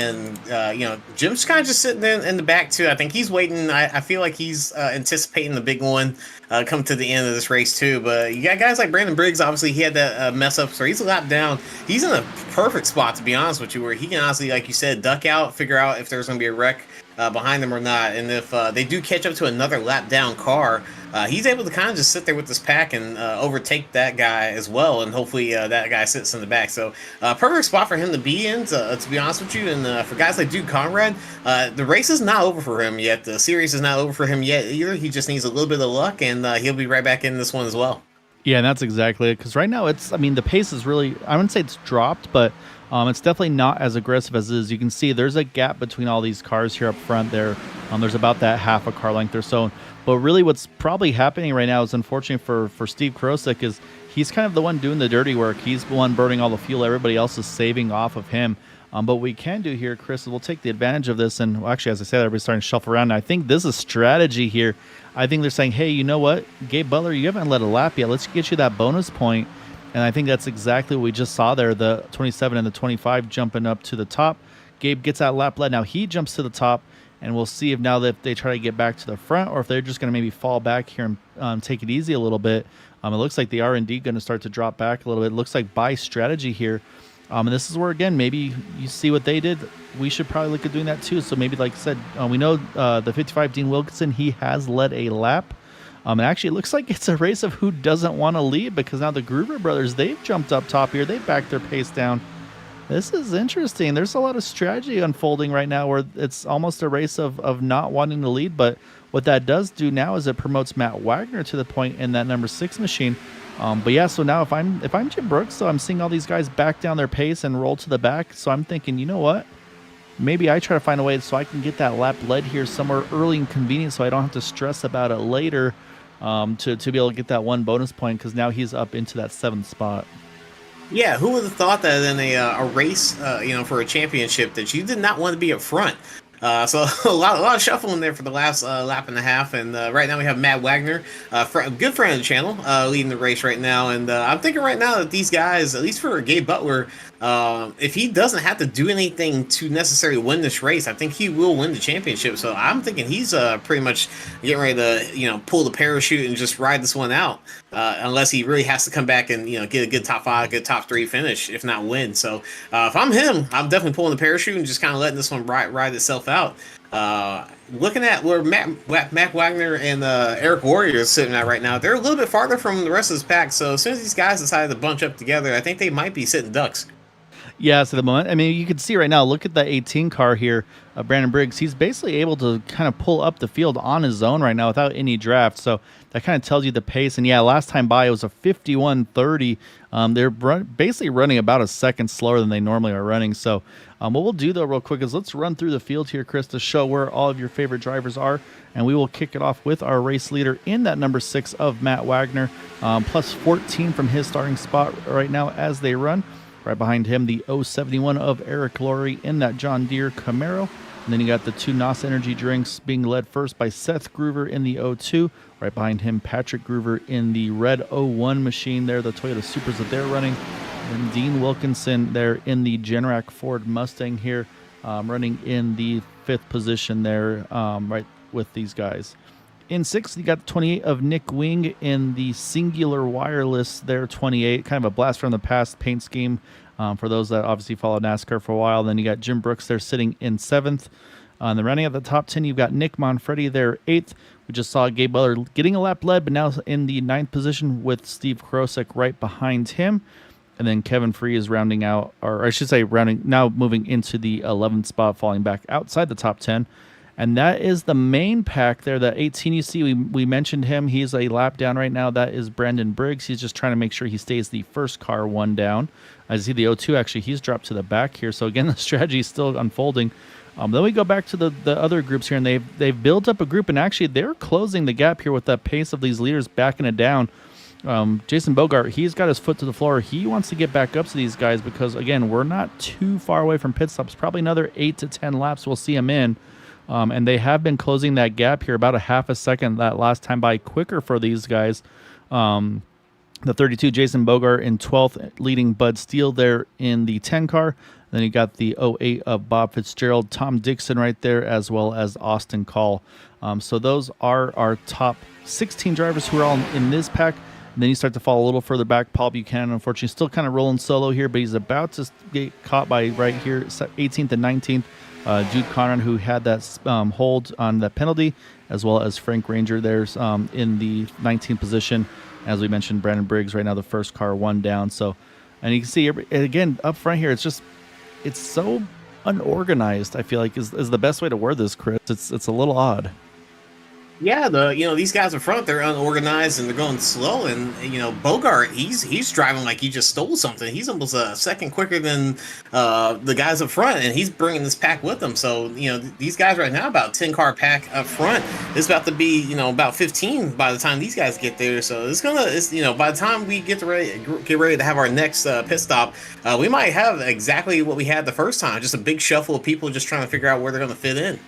Jim's kind of just sitting in the back too. I think he's waiting. I feel like he's anticipating the big one come to the end of this race too. But you got guys like Brandon Briggs. Obviously, he had that mess up, so he's a lap down. He's in a perfect spot, to be honest with you, where he can honestly, like you said, duck out, figure out if there's going to be a wreck behind them or not. And if they do catch up to another lap down car, he's able to kind of just sit there with this pack and overtake that guy as well. And hopefully that guy sits in the back. So perfect spot for him to be in, to be honest with you. And for guys like Dude Conrad, the race is not over for him yet. The series is not over for him yet either. He just needs a little bit of luck, and he'll be right back in this one as well. Yeah, and that's exactly it. Because right now, the pace is really, I wouldn't say it's dropped, but it's definitely not as aggressive as it is. You can see there's a gap between all these cars here up front there. There's about that half a car length or so. But really what's probably happening right now is, unfortunate for Steve Krosek, is he's kind of the one doing the dirty work. He's the one burning all the fuel. Everybody else is saving off of him. But what we can do here, Chris, is we'll take the advantage of this. And actually, as I said, everybody's starting to shuffle around. And I think this is strategy here. I think they're saying, hey, you know what? Gabe Butler, you haven't led a lap yet. Let's get you that bonus point. And I think that's exactly what we just saw there. The 27 and the 25 jumping up to the top. Gabe gets that lap led. Now he jumps to the top. And we'll see if now that they try to get back to the front or if they're just going to maybe fall back here and take it easy a little bit. It looks like the R&D going to start to drop back a little bit. It looks like buy strategy here. And this is where, again, maybe you see what they did. We should probably look at doing that too. So maybe, like I said, we know the 55 Dean Wilkinson, he has led a lap. And actually, it looks like it's a race of who doesn't want to lead because now the Gruber brothers, they've jumped up top here. They've backed their pace down. This is interesting. There's a lot of strategy unfolding right now where it's almost a race of not wanting to lead. But what that does do now is it promotes Matt Wagner to the point in that number 6 machine. But yeah, so now if I'm Jim Brooks, so I'm seeing all these guys back down their pace and roll to the back. So I'm thinking, you know what? Maybe I try to find a way so I can get that lap led here somewhere early and convenient so I don't have to stress about it later to be able to get that one bonus point because now he's up into that 7th spot. Yeah, who would have thought that in a race, for a championship that you did not want to be up front? So a lot of shuffling there for the last lap and a half, and right now we have Matt Wagner, good friend of the channel, leading the race right now. And I'm thinking right now that these guys, at least for Gabe Butler, if he doesn't have to do anything to necessarily win this race, I think he will win the championship. So I'm thinking he's pretty much getting ready to pull the parachute and just ride this one out, unless he really has to come back and get a good top 5, good top 3 finish, if not win. So if I'm him, I'm definitely pulling the parachute and just kind of letting this one ride itself out. Looking at where Matt Wagner and Eric Warrior is sitting at right now, they're a little bit farther from the rest of this pack. So as soon as these guys decided to bunch up together, I think they might be sitting ducks. Yeah, so the moment, you can see right now, look at the 18 car here, Brandon Briggs. He's basically able to kind of pull up the field on his own right now without any draft. So that kind of tells you the pace. And yeah, last time by, it was a 51.30. They're basically running about a second slower than they normally are running. So what we'll do, though, real quick is let's run through the field here, Chris, to show where all of your favorite drivers are. And we will kick it off with our race leader in that number 6 of Matt Wagner, plus 14 from his starting spot right now as they run. Right behind him, the 071 of Eric Laurie in that John Deere Camaro. And then you got the 2 NOS Energy drinks being led first by Seth Groover in the 02. Right behind him, Patrick Groover in the red 01 machine there, the Toyota Supers that they're running. And Dean Wilkinson there in the Generac Ford Mustang here. running in the 5th position there, right with these guys. In 6th, you got 28 of Nick Wing in the Singular Wireless there, 28. Kind of a blast from the past paint scheme for those that obviously follow NASCAR for a while. Then you got Jim Brooks there sitting in 7th. On the running at the top 10, you've got Nick Manfredi there, 8th. We just saw Gabe Butler getting a lap led, but now in the 9th position with Steve Krosek right behind him. And then Kevin Free is rounding out, or I should say now moving into the 11th spot, falling back outside the top 10. And that is the main pack there. That 18 you see, we mentioned him. He's a lap down right now. That is Brandon Briggs. He's just trying to make sure he stays the first car one down. I see the O2 actually, he's dropped to the back here. So again, the strategy is still unfolding. Then we go back to the other groups here, and they've built up a group, and actually they're closing the gap here with the pace of these leaders backing it down. Jason Bogart, he's got his foot to the floor. He wants to get back up to these guys because, again, we're not too far away from pit stops. Probably another 8 to 10 laps we'll see him in. And they have been closing that gap here about a half a second that last time by quicker for these guys. The 32, Jason Bogart in 12th, leading Bud Steele there in the 10 car. Then you got the 08 of Bob Fitzgerald, Tom Dixon right there, as well as Austin Call. So those are our top 16 drivers who are all in this pack. And then you start to fall a little further back. Paul Buchanan, unfortunately, still kind of rolling solo here, but he's about to get caught by right here, 18th and 19th. Jude Conrad, who had that hold on the penalty, as well as Frank Ranger there's in the 19th position. As we mentioned, Brandon Briggs right now, the first car, one down. So, and you can see, again, up front here, it's so unorganized, I feel like, is the best way to word this, Chris. It's a little odd. Yeah, these guys in front, they're unorganized and they're going slow. And Bogart, he's driving like he just stole something. He's almost a second quicker than the guys up front, and he's bringing this pack with him. So these guys right now, about 10-car pack up front. It's about to be about 15 by the time these guys get there. So it's by the time we get ready to have our next pit stop, we might have exactly what we had the first time, just a big shuffle of people just trying to figure out where they're going to fit in.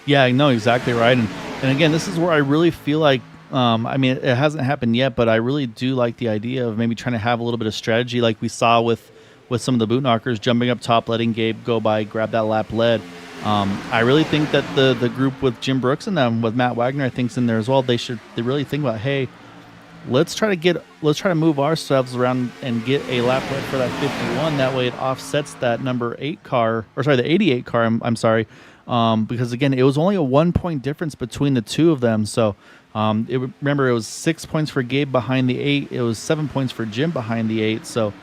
Yeah, I know exactly right. And again, this is where I really feel like, I mean, it hasn't happened yet, but I really do like the idea of maybe trying to have a little bit of strategy like we saw with some of the boot knockers, jumping up top, letting Gabe go by, grab that lap lead. I really think that the group with Jim Brooks and them, with Matt Wagner, I think's in there as well. They really think about, hey, let's try to move ourselves around and get a lap lead for that 51. That way it offsets that number 8 car, or sorry, the 88 car. I'm sorry. Because again, it was only a 1-point difference between the two of them. So, remember, it was 6 points for Gabe behind the 8. It was 7 points for Jim behind the 8. So,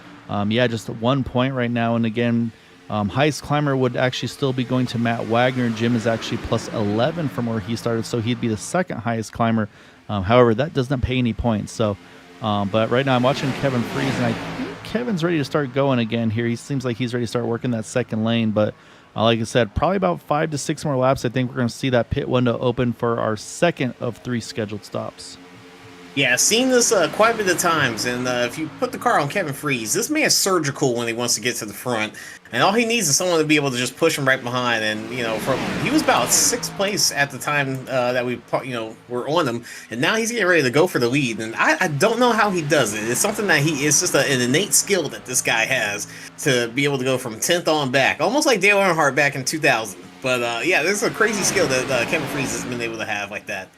just 1 point right now. And again, highest climber would actually still be going to Matt Wagner. Jim is actually plus 11 from where he started, so he'd be the second highest climber. However, that doesn't pay any points. So, but right now I'm watching Kevin Freeze, and I think Kevin's ready to start going again here. He seems like he's ready to start working that second lane, but like I said, probably about 5 to 6 more laps. I think we're going to see that pit window open for our second of 3 scheduled stops. Yeah, seen this quite a bit of times, and if you put the car on Kevin Freeze, this man's surgical when he wants to get to the front, and all he needs is someone to be able to just push him right behind. And he was about 6th place at the time that we were on him, and now he's getting ready to go for the lead. And I don't know how he does it. It's something that it's just an innate skill that this guy has to be able to go from 10th on back, almost like Dale Earnhardt back in 2000. But there's a crazy skill that Kevin Freeze has been able to have like that.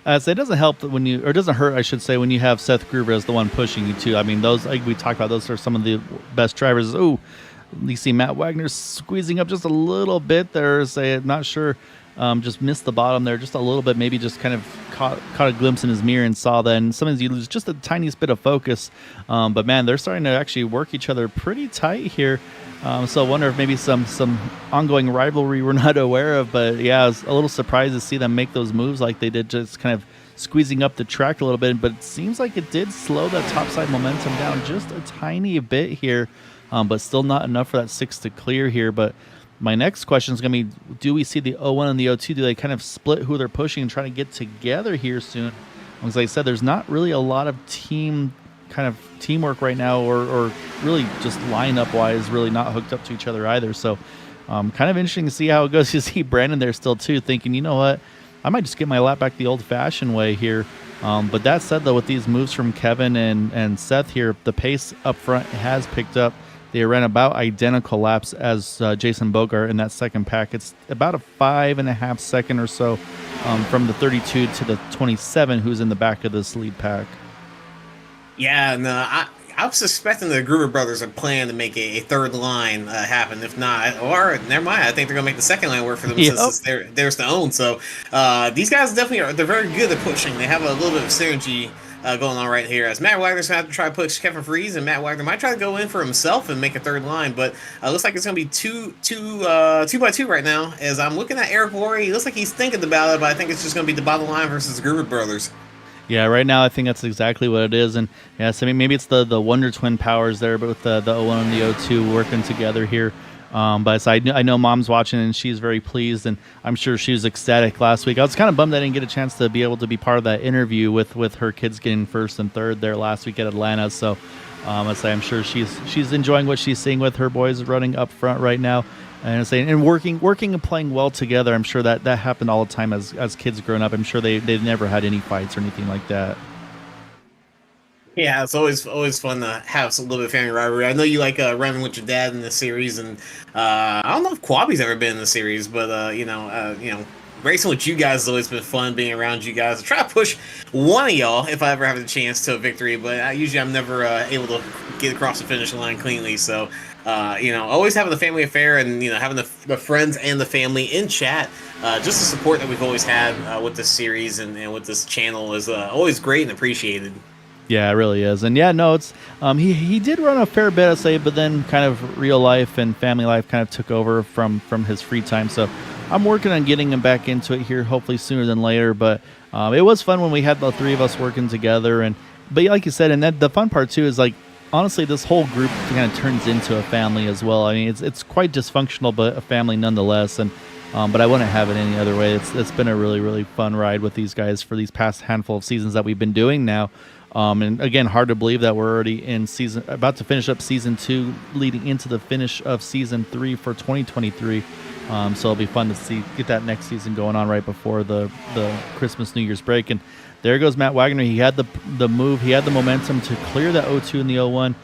So it doesn't help when it doesn't hurt, I should say, when you have Seth Gruber as the one pushing you too. I mean, those, like we talked about, those are some of the best drivers. Oh, you see Matt Wagner squeezing up just a little bit there. Say, I'm not sure, just missed the bottom there just a little bit. Maybe just kind of caught a glimpse in his mirror and saw that. And sometimes you lose just the tiniest bit of focus. But man, they're starting to actually work each other pretty tight here. So I wonder if maybe some ongoing rivalry we're not aware of. But yeah, I was a little surprised to see them make those moves like they did, just kind of squeezing up the track a little bit. But it seems like it did slow that topside momentum down just a tiny bit here, but still not enough for that 6 to clear here. But my next question is going to be, do we see the 01 and the 02? Do they kind of split who they're pushing and trying to get together here soon? As I said, there's not really a lot of teamwork right now, or really just lineup wise, really not hooked up to each other either. So kind of interesting to see how it goes. You see Brandon there still too, thinking, you know what, I might just get my lap back the old fashioned way here. But that said, though, with these moves from Kevin and Seth here, the pace up front has picked up. They ran about identical laps as Jason Bogart in that second pack. It's about a 5.5 second or so from the 32 to the 27, who's in the back of this lead pack. Yeah, no, I was suspecting the Gruber brothers are planning to make a third line happen. If not, or never mind, I think they're gonna make the second line work for them since Yep. it's theirs to own. So these guys definitely are. They're very good at pushing. They have a little bit of synergy going on right here. As Matt Wagner's gonna have to try to push Kevin Freeze, and Matt Wagner might try to go in for himself and make a third line. But looks like it's gonna be two by two right now. As I'm looking at Eric Worre, he looks like he's thinking about it, but I think it's just gonna be the bottom line versus the Gruber brothers. Yeah, right now I think that's exactly what it is, and yes, I mean maybe it's the Wonder Twin powers there, but with the O1 and the O2 working together here. But so I know Mom's watching and she's very pleased, and I'm sure she was ecstatic last week. I was kind of bummed I didn't get a chance to be able to be part of that interview with her kids getting first and third there last week at Atlanta. So I say I'm sure she's enjoying what she's seeing with her boys running up front right now. And saying and working and playing well together. I'm sure that happened all the time as kids growing up. I'm sure they never had any fights or anything like that. Yeah, it's always fun to have a little bit of family rivalry. I know you like running with your dad in the series, and I don't know if Quabi's ever been in the series, but racing with you guys has always been fun. Being around you guys, I try to push one of y'all if I ever have the chance to a victory, but usually I'm never able to get across the finish line cleanly. So, always having the family affair, and having the friends and the family in chat. Just the support that we've always had with this series and with this channel is always great and appreciated. Yeah, it really is. And yeah, no, it's he did run a fair bit, I say, but then kind of real life and family life kind of took over from his free time. So I'm working on getting him back into it here, hopefully sooner than later. But it was fun when we had the three of us working together. But like you said, and that the fun part too is like honestly, this whole group kind of turns into a family as well. I mean, it's quite dysfunctional, but a family nonetheless. And but I wouldn't have it any other way. It's been a really fun ride with these guys for these past handful of seasons that we've been doing now. And again, hard to believe that we're already in about to finish up season 2, leading into the finish of season 3 for 2023. So it'll be fun to get that next season going on right before the Christmas New Year's break. And there goes Matt Wagner. He had the move, he had the momentum to clear the O2 and the O1.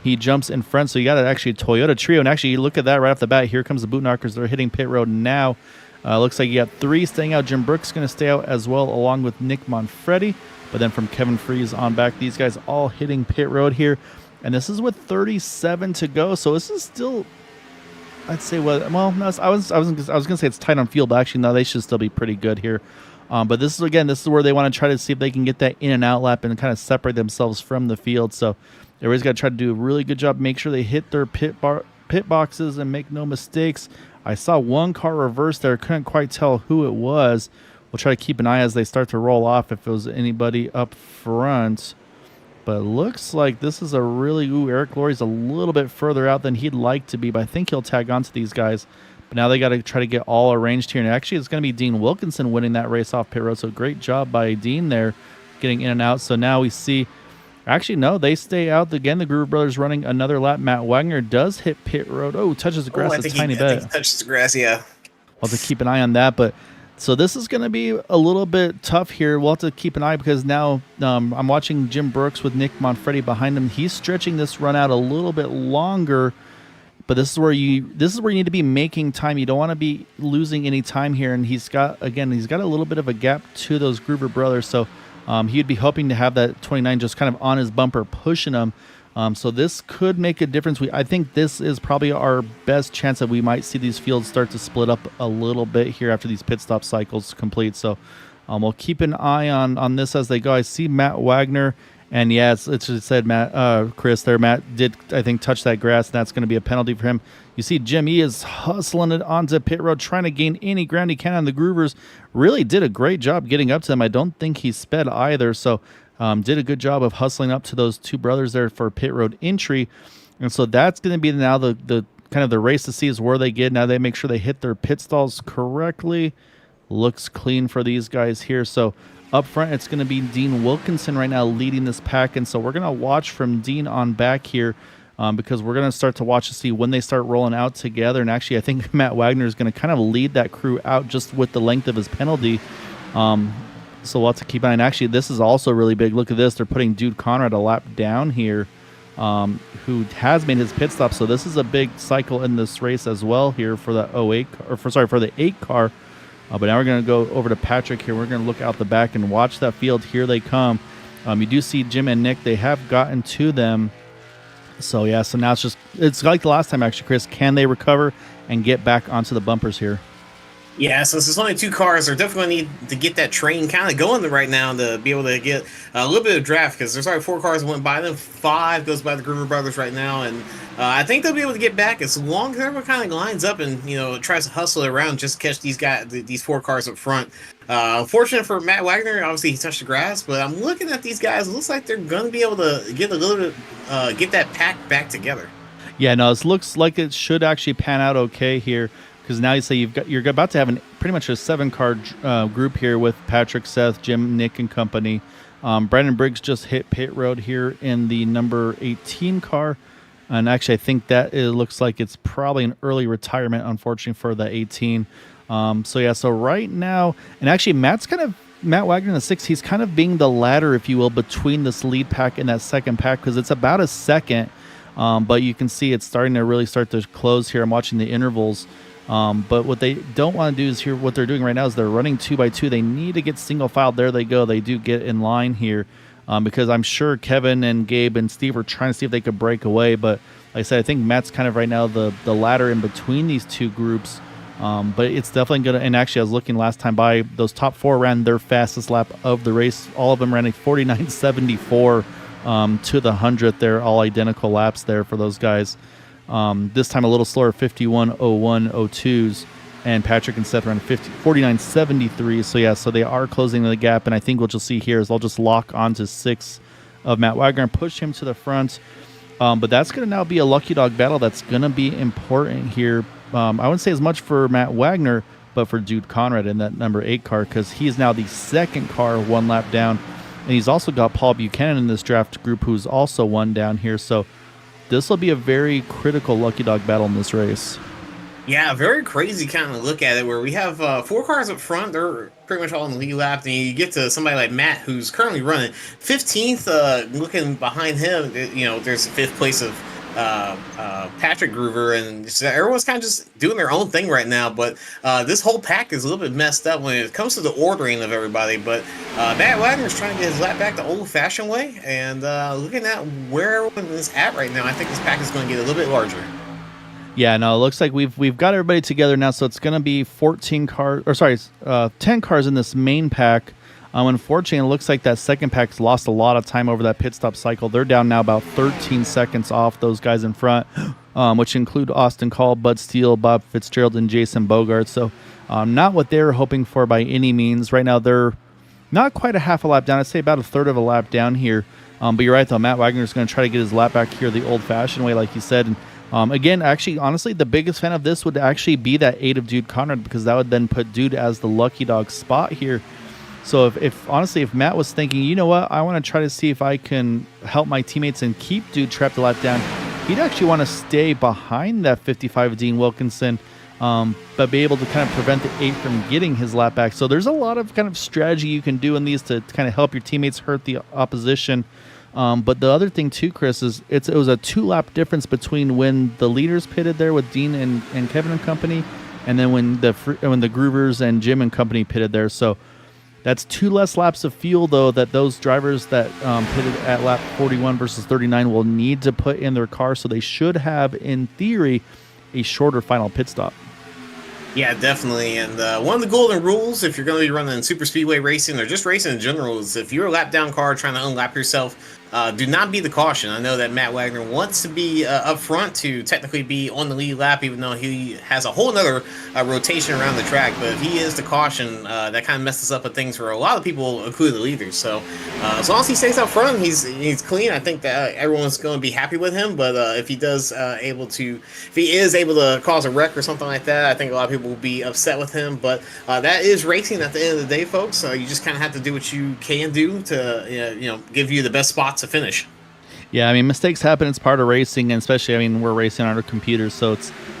He jumps in front, so you got actually a Toyota trio. And actually, look at that right off the bat. Here comes the boot knockers. They're hitting pit road now. Looks like you got 3 staying out. Jim Brooks going to stay out as well, along with Nick Manfredi. But then from Kevin Freeze on back, these guys all hitting pit road here. And this is with 37 to go. So this is still, I'd say, no, I was going to say it's tight on field, but actually, no, they should still be pretty good here. But this is where they want to try to see if they can get that in and out lap and kind of separate themselves from the field. So everybody's got to try to do a really good job, make sure they hit their pit boxes and make no mistakes. I saw one car reverse there. Couldn't quite tell who it was. We'll try to keep an eye as they start to roll off if it was anybody up front. But it looks like this is Eric Laurie's a little bit further out than he'd like to be, but I think he'll tag on to these guys. But now they got to try to get all arranged here. And actually, it's going to be Dean Wilkinson winning that race off pit road. So great job by Dean there getting in and out. So now we see, actually, no, they stay out. Again, the Gruber brothers running another lap. Matt Wagner does hit pit road. Oh, touches the grass a tiny bit. I think he touches the grass, yeah. We'll have to keep an eye on that. But so this is going to be a little bit tough here. We'll have to keep an eye because now I'm watching Jim Brooks with Nick Manfredi behind him. He's stretching this run out a little bit longer. But this is where you need to be making time. You don't want to be losing any time here. And he's got a little bit of a gap to those Gruber brothers. So he'd be hoping to have that 29 just kind of on his bumper, pushing him. So this could make a difference. I think this is probably our best chance that we might see these fields start to split up a little bit here after these pit stop cycles complete. So we'll keep an eye on this as they go. I see Matt Wagner. And yeah, it said Chris there. Matt did, I think, touch that grass, and that's going to be a penalty for him. You see Jim E is hustling it onto pit road, trying to gain any ground he can on the Groovers. Really did a great job getting up to them. I don't think he sped either, so did a good job of hustling up to those two brothers there for pit road entry. And so that's going to be now the kind of the race to see is where they get. Now they make sure they hit their pit stalls correctly. Looks clean for these guys here. So up front, it's going to be Dean Wilkinson right now leading this pack. And so we're going to watch from Dean on back here because we're going to start to watch to see when they start rolling out together. And actually, I think Matt Wagner is going to kind of lead that crew out just with the length of his penalty. So we'll have to keep an eye. And actually, this is also really big. Look at this. They're putting Dude Conrad a lap down here. who has made his pit stop. So this is a big cycle in this race as well here for the 08 or for the 8 car. But now we're going to go over to Patrick here. We're going to look out the back and watch that field. Here they come. You do see Jim and Nick. They have gotten to them. So yeah, so now it's like the last time actually, Chris. Can they recover and get back onto the bumpers here? Yeah, since there's only 2 cars, they're definitely going to need to get that train kind of going right now to be able to get a little bit of draft, because there's already 4 cars that went by them. 5 goes by the Groover brothers right now, and I think they'll be able to get back as long as everyone kind of lines up and tries to hustle it around just to catch these 4 cars up front. Unfortunate for Matt Wagner, obviously he touched the grass, but I'm looking at these guys. It looks like they're going to be able to get a little bit, get that pack back together. Yeah, no, it looks like it should actually pan out okay here. Because now you say you're about to have pretty much a 7-car group here with Patrick, Seth, Jim, Nick, and company. Brandon Briggs just hit pit road here in the number 18 car. And actually, I think that it looks like it's probably an early retirement, unfortunately, for the 18. So right now, and actually Matt Wagner in the 6, he's kind of being the ladder, if you will, between this lead pack and that second pack, because it's about a second. But you can see it's starting to really start to close here. I'm watching the intervals. But what they don't want to do is here, what they're doing right now is they're running 2x2. They need to get single file. There they go. They do get in line here, because I'm sure Kevin and Gabe and Steve are trying to see if they could break away. But like I said, I think Matt's kind of right now the ladder in between these 2 groups. But it's definitely going to, and actually I was looking last time by, those top 4 ran their fastest lap of the race. All of them ran a 49.74 to the 100th. They're all identical laps there for those guys. This time a little slower, 51.01.02s, and Patrick and Seth ran 49.73. So yeah, so they are closing the gap, and I think what you'll see here is they'll just lock onto 6 of Matt Wagner and push him to the front. But that's going to now be a lucky dog battle that's going to be important here. I wouldn't say as much for Matt Wagner, but for Jude Conrad in that number 8 car, because he is now the 2nd car 1 lap down, and he's also got Paul Buchanan in this draft group, who's also 1 down here. So this will be a very critical lucky dog battle in this race. Yeah, very crazy kind of look at it, where we have 4 cars up front. They're pretty much all in the lead lap. And you get to somebody like Matt, who's currently running 15th. Looking behind him, there's 5th place of Patrick Groover, and so everyone's kind of just doing their own thing right now. But this whole pack is a little bit messed up when it comes to the ordering of everybody. But Matt Wagner's trying to get his lap back the old-fashioned way, and looking at where everyone is at right now, I think this pack is going to get a little bit larger. Yeah, no, it looks like we've got everybody together now, so it's going to be 10 cars in this main pack. Unfortunately, it looks like that second pack's lost a lot of time over that pit stop cycle. They're down now about 13 seconds off those guys in front, which include Austin Call, Bud Steele, Bob Fitzgerald, and Jason Bogart. So not what they were hoping for by any means. Right now, they're not quite a half a lap down. I'd say about a third of a lap down here. But you're right, though. Matt Wagner's going to try to get his lap back here the old-fashioned way, like you said. And again, actually, honestly, the biggest fan of this would actually be that 8 of Dude Conrad, because that would then put Dude as the lucky dog spot here. So if Matt was thinking, you know what, I want to try to see if I can help my teammates and keep Dude trapped a lap down, he'd actually want to stay behind that 55 of Dean Wilkinson, but be able to kind of prevent the 8 from getting his lap back. So there's a lot of kind of strategy you can do in these to kind of help your teammates hurt the opposition. But the other thing too, Chris, is it was a 2-lap difference between when the leaders pitted there with Dean and Kevin and company, and then when the Groovers and Jim and company pitted there. So that's 2 less laps of fuel, though, that those drivers that pitted at lap 41 versus 39 will need to put in their car. So they should have, in theory, a shorter final pit stop. Yeah, definitely. And one of the golden rules, if you're going to be running super speedway racing or just racing in general, is if you're a lap down car trying to unlap yourself, do not be the caution. I know that Matt Wagner wants to be up front to technically be on the lead lap, even though he has a whole other rotation around the track. But if he is the caution, that kind of messes up with things for a lot of people, including the leaders. So as long as he stays up front, he's clean. I think that everyone's going to be happy with him. But if he is able to cause a wreck or something like that, I think a lot of people will be upset with him. But that is racing at the end of the day, folks. So you just kind of have to do what you can do to give you the best spot to finish. Yeah, I mean, mistakes happen. It's part of racing, and especially, I mean, we're racing on our computers, so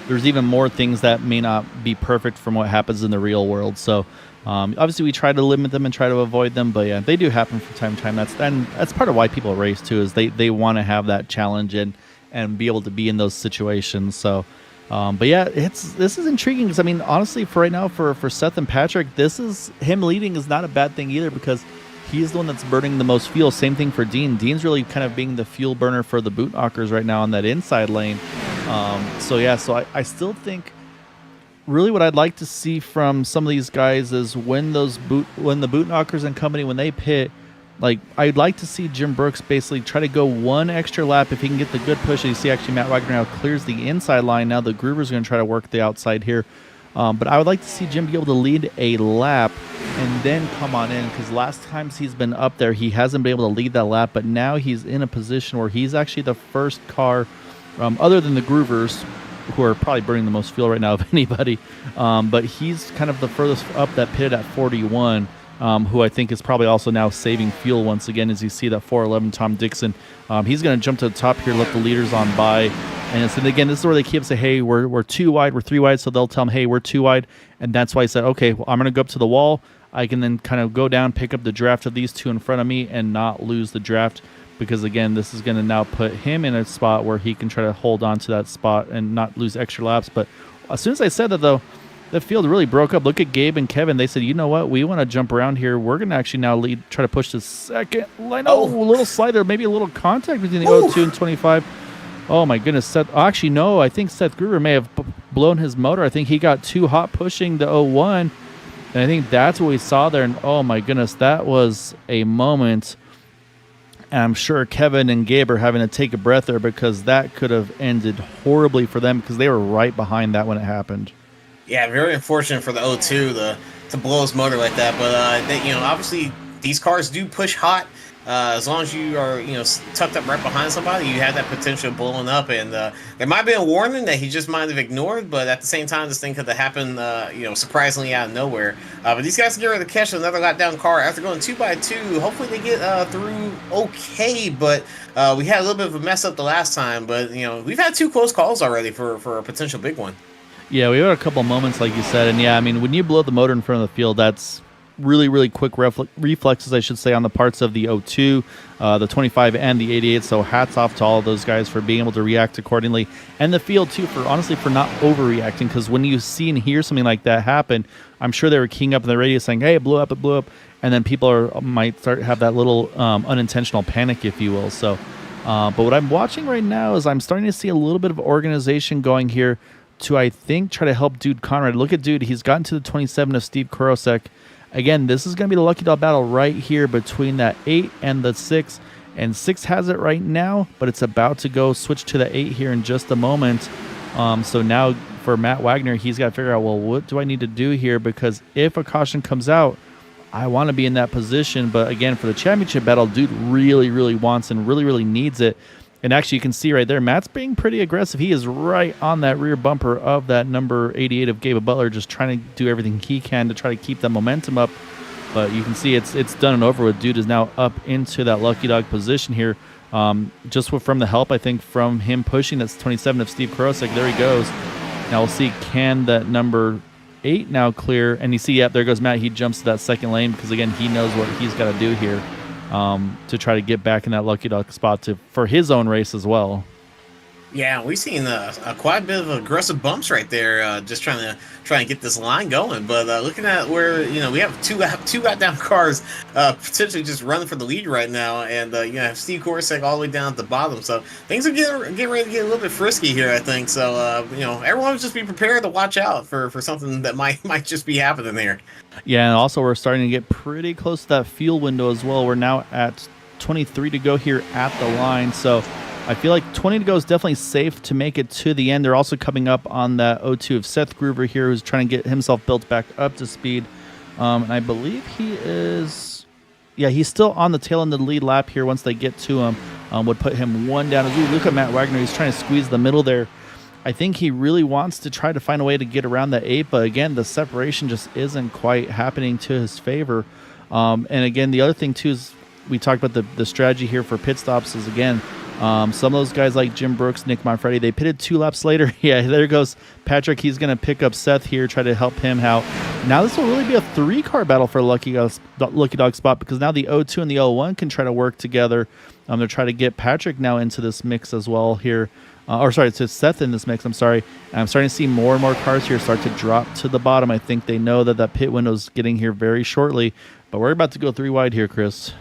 there's even more things that may not be perfect from what happens in the real world. So Obviously, we try to limit them and try to avoid them, but yeah, they do happen from time to time. That's part of why people race too, is they want to have that challenge and be able to be in those situations. So, but yeah, this is intriguing because I mean, honestly, for right now, for Seth and Patrick, this is him leading is not a bad thing either because he's the one that's burning the most fuel. Same thing for Dean. Dean's really kind of being the fuel burner for the boot knockers right now on that inside lane. So yeah, so I still think really what I'd like to see from some of these guys is when the boot knockers and company, when they pit, like I'd like to see Jim Brooks basically try to go one extra lap if he can get the good push. You see actually Matt Wagner now clears the inside line. Now the Groover's going to try to work the outside here. But I would like to see Jim be able to lead a lap and then come on in, because last times he's been up there, he hasn't been able to lead that lap, but now he's in a position where he's actually the first car, other than the Groovers, who are probably burning the most fuel right now of anybody, but he's kind of the furthest up that pitted at 41, who I think is probably also now saving fuel once again, as you see that 411 Tom Dixon. He's going to jump to the top here, let the leaders on by. And so again, this is where they keep saying, hey, we're too wide, we're three wide. So they'll tell them, hey, we're too wide. And that's why I said, okay, well, I'm going to go up to the wall. I can then kind of go down, pick up the draft of these two in front of me and not lose the draft. Because again, this is going to now put him in a spot where he can try to hold on to that spot and not lose extra laps. But as soon as I said that, though, the field really broke up. Look at Gabe and Kevin. They said, you know what? We want to jump around here. We're going to actually now try to push the second line. Oh, a little slider, maybe a little contact between the 02 and 25. Oh, my goodness. Seth, actually, no. I think Seth Groover may have blown his motor. I think he got too hot pushing the 01. And I think that's what we saw there. And, oh, my goodness, that was a moment. And I'm sure Kevin and Gabe are having to take a breath there because that could have ended horribly for them because they were right behind that when it happened. Yeah, very unfortunate for the 02 to blow his motor like that. But, obviously these cars do push hot. As long as you are, tucked up right behind somebody, you have that potential of blowing up. And there might be a warning that he just might have ignored, but at the same time, this thing could have happened, surprisingly out of nowhere. But these guys get ready to catch another lap down car after going 2x2. Hopefully they get through okay, but we had a little bit of a mess up the last time. But, we've had two close calls already for a potential big one. Yeah, we had a couple moments, like you said. And, yeah, I mean, when you blow the motor in front of the field, that's really, really quick reflexes, I should say, on the parts of the 02, the 25, and the 88. So hats off to all of those guys for being able to react accordingly. And the field, too, for not overreacting. Because when you see and hear something like that happen, I'm sure they were keying up in the radio saying, hey, it blew up. And then people might start have that little unintentional panic, if you will. So, but what I'm watching right now is I'm starting to see a little bit of organization going here to, I think, try to help Dude Conrad. Look at Dude. He's gotten to the 27 of Steve Kurosek. Again, this is going to be the lucky dog battle right here between that 8 and the 6. And 6 has it right now, but it's about to go switch to the 8 here in just a moment. So now for Matt Wagner, he's got to figure out, well, what do I need to do here? Because if a caution comes out, I want to be in that position. But again, for the championship battle, Dude really, really wants and really, really needs it. And actually, you can see right there, Matt's being pretty aggressive. He is right on that rear bumper of that number 88 of Gabe Butler, just trying to do everything he can to try to keep that momentum up. But you can see it's done and over with. Dude is now up into that lucky dog position here. Just from the help, I think, from him pushing. That's 27 of Steve Kurosek. There he goes. Now we'll see, can that number 8 now clear? And you see, yep, there goes Matt. He jumps to that second lane because, again, he knows what he's got to do here. To try to get back in that lucky dog spot for his own race as well. Yeah, we've seen quite a bit of aggressive bumps right there, just trying to get this line going. But looking at where we have two goddamn cars potentially just running for the lead right now, and have Steve Korsak all the way down at the bottom. So things are getting ready to get a little bit frisky here, I think. So everyone just be prepared to watch out for something that might just be happening there. Yeah, and also we're starting to get pretty close to that fuel window as well. We're now at 23 to go here at the line, so I feel like 20 to go is definitely safe to make it to the end. They're also coming up on that 02 of Seth Groover here, who's trying to get himself built back up to speed. And I believe he's still on the tail end of the lead lap here. Once they get to him, would put him one down. As we look at Matt Wagner, he's trying to squeeze the middle there. I think he really wants to try to find a way to get around the 8, but again, the separation just isn't quite happening to his favor. And again, the other thing too is we talked about the strategy here for pit stops is, again, some of those guys like Jim Brooks, Nick Manfredi, they pitted 2 laps later. Yeah, there goes Patrick. He's going to pick up Seth here, try to help him out. Now this will really be a 3-car battle for a Lucky Dog spot, because now the O2 and the O1 can try to work together. They're trying to get Patrick now into this mix as well here. To Seth in this mix, I'm sorry. And I'm starting to see more and more cars here start to drop to the bottom. I think they know that that pit window is getting here very shortly. But we're about to go 3 wide here, Chris.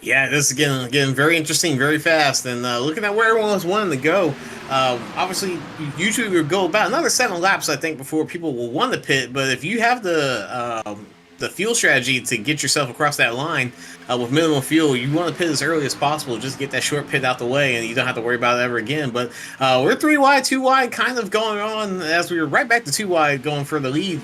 Yeah, this is getting very interesting, very fast. And looking at where everyone was wanting to go, obviously, usually we would go about another 7 laps, I think, before people will want to pit. But if you have the fuel strategy to get yourself across that line with minimal fuel, you want to pit as early as possible, just get that short pit out the way, and you don't have to worry about it ever again. But we're 3 wide, 2 wide, kind of going on as we were right back to 2 wide, going for the lead.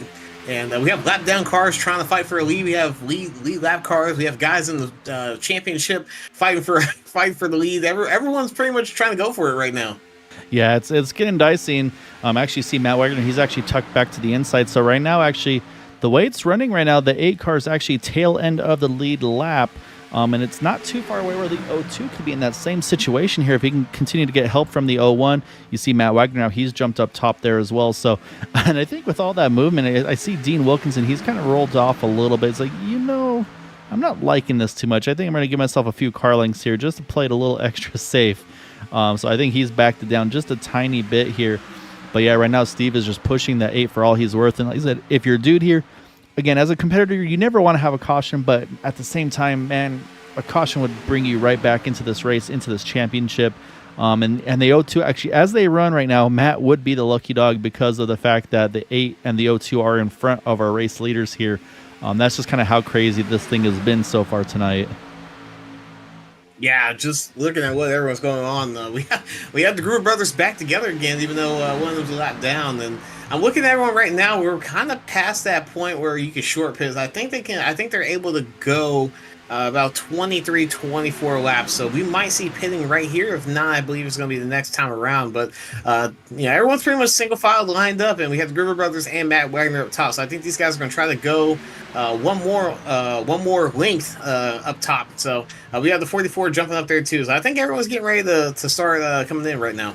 And we have lap down cars trying to fight for a lead. We have lead lap cars. We have guys in the championship fighting for the lead. Everyone's pretty much trying to go for it right now. Yeah, it's getting dicey. And actually see Matt Wagner. He's actually tucked back to the inside. So right now, actually, the way it's running right now, the 8 car is actually tail end of the lead lap. And it's not too far away where the O2 could be in that same situation here if he can continue to get help from the O1. You see Matt Wagner now, he's jumped up top there as well. So, and I think with all that movement, I see Dean Wilkinson, he's kind of rolled off a little bit. It's like, I'm not liking this too much. I think I'm going to give myself a few car lengths here just to play it a little extra safe. So I think he's backed it down just a tiny bit here. But yeah, right now Steve is just pushing that 8 for all he's worth. And like I said, if you're a dude here, again, as a competitor, you never want to have a caution, but at the same time, man, a caution would bring you right back into this race, into this championship. And the O2, actually, as they run right now, Matt would be the lucky dog because of the fact that the 8 and the O2 are in front of our race leaders here. That's just kind of how crazy this thing has been so far tonight. Yeah, just looking at what everyone's going on, we have the Gruber brothers back together again, even though one of them's a lap down. And I'm looking at everyone right now. We're kind of past that point where you can short pit. I think they're able to go about 23, 24 laps. So we might see pitting right here. If not, I believe it's going to be the next time around. But everyone's pretty much single file lined up, and we have the Gruber brothers and Matt Wagner up top. So I think these guys are going to try to go one more length up top. So we have the 44 jumping up there too. So I think everyone's getting ready to start coming in right now.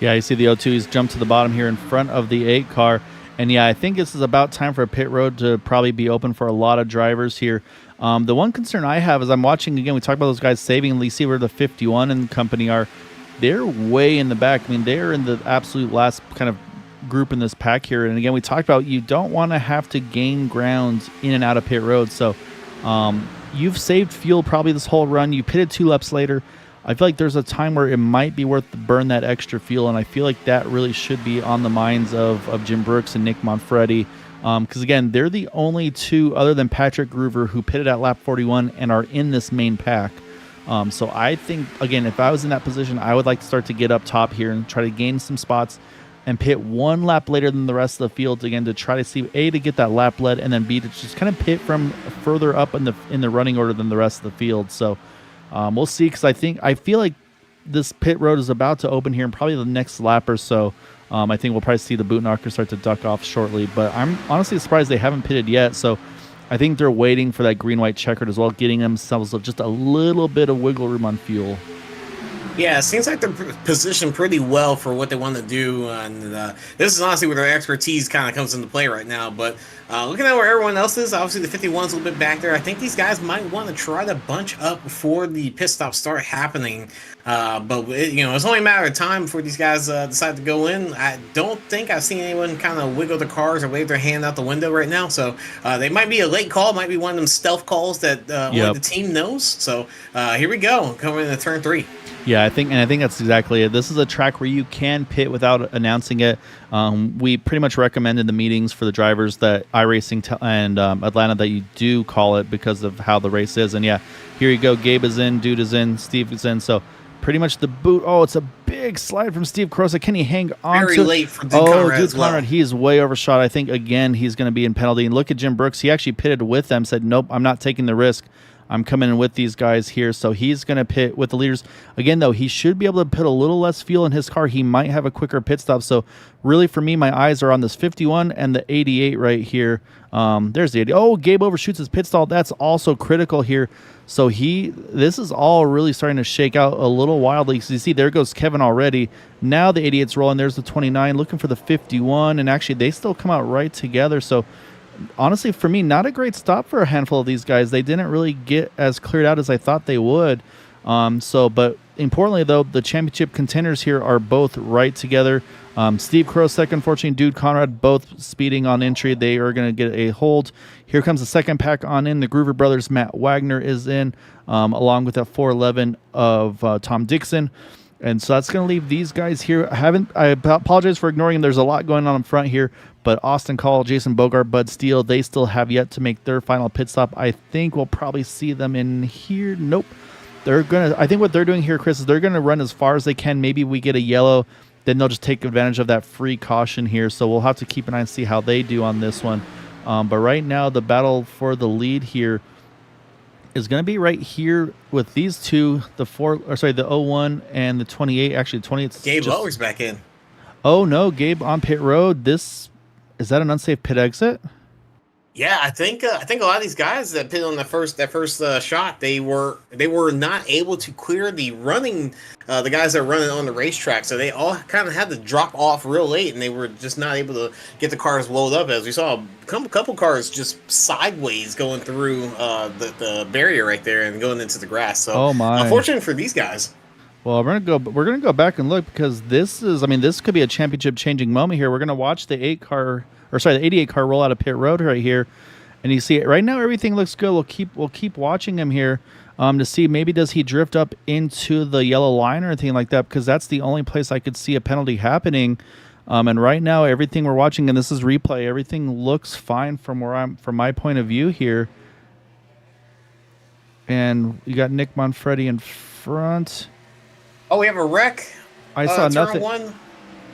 Yeah, you see the O2, he's jumped to the bottom here in front of the 8 car. And yeah, I think this is about time for a pit road to probably be open for a lot of drivers here. The one concern I have is I'm watching, again, we talked about those guys saving, and you see where the 51 and company are. They're way in the back. I mean, they're in the absolute last kind of group in this pack here. And again, we talked about you don't want to have to gain ground in and out of pit road. So you've saved fuel probably this whole run. You pitted 2 laps later. I feel like there's a time where it might be worth to burn that extra fuel, and I feel like that really should be on the minds of Jim Brooks and Nick Monfretti, because again, they're the only 2 other than Patrick Groover who pitted at lap 41 and are in this main pack. So I think, again, if I was in that position, I would like to start to get up top here and try to gain some spots and pit 1 lap later than the rest of the field, again, to try to see, A, to get that lap lead, and then B, to just kind of pit from further up in the running order than the rest of the field. So we'll see, because I feel like this pit road is about to open here in probably the next lap or so. I think we'll probably see the boot knocker start to duck off shortly, but I'm honestly surprised they haven't pitted yet. So I think they're waiting for that green-white checkered as well, getting themselves just a little bit of wiggle room on fuel. Yeah, it seems like they're positioned pretty well for what they want to do, and this is honestly where their expertise kind of comes into play right now. But looking at where everyone else is, obviously the 51's a little bit back there. I think these guys might want to try to bunch up before the pit stops start happening. But it's only a matter of time before these guys decide to go in. I don't think I've seen anyone kind of wiggle their cars or wave their hand out the window right now. So they might be a late call, might be one of them stealth calls that only the team knows. So here we go, coming into turn 3. Yeah, I think that's exactly it. This is a track where you can pit without announcing it. We pretty much recommend in the meetings for the drivers that iRacing and Atlanta that you do call it because of how the race is. And yeah, here you go. Gabe is in, Dude is in, Steve is in. So pretty much the boot. Oh, it's a big slide from Steve Crosa. Can he hang on Very to late for Dude Conrad as well. Conrad, he is way overshot. I think, again, he's going to be in penalty. And look at Jim Brooks. He actually pitted with them, said, nope, I'm not taking the risk. I'm coming in with these guys here. So he's going to pit with the leaders. Again, though, he should be able to put a little less fuel in his car. He might have a quicker pit stop. So really, for me, my eyes are on this 51 and the 88 right here. There's the 80. Oh, Gabe overshoots his pit stall. That's also critical here. So this is all really starting to shake out a little wildly. So you see, there goes Kevin already. Now the 88's rolling. There's the 29 looking for the 51. And actually, they still come out right together. So honestly, for me, not a great stop for a handful of these guys. They didn't really get as cleared out as I thought they would. But importantly, though, the championship contenders here are both right together. Steve Crow second, fortunately, Dude Conrad both speeding on entry. They are going to get a hold. Here comes the second pack on in. The Groover Brothers, Matt Wagner is in, along with a 411 of Tom Dixon. And so that's going to leave these guys here. I apologize for ignoring them. There's a lot going on in front here, but Austin Call, Jason Bogart, Bud Steele, they still have yet to make their final pit stop. I think we'll probably see them in here. Nope. I think what they're doing here, Chris, is they're going to run as far as they can. Maybe we get a yellow, then they'll just take advantage of that free caution here. So we'll have to keep an eye and see how they do on this one. But right now, the battle for the lead here is going to be right here with these two, the 01 and the 28. Actually, 28. Gabe Lower's back in. Oh no, Gabe on pit road. Is that an unsafe pit exit? Yeah, I think a lot of these guys that pit on that first shot, they were not able to clear the running, the guys that are running on the racetrack. So they all kind of had to drop off real late, and they were just not able to get the cars loaded up. As we saw, a couple cars just sideways going through the barrier right there and going into the grass. So oh my, unfortunate for these guys. Well, we're gonna go back and look, because this could be a championship changing moment here. We're gonna watch the 88 car roll out of pit road right here, and you see it right now. Everything looks good. We'll keep watching him here to see maybe does he drift up into the yellow line or anything like that, because that's the only place I could see a penalty happening. And right now, everything we're watching, and this is replay, everything looks fine from my point of view here. And you got Nick Manfredi in front. Oh, we have a wreck. I saw nothing. One.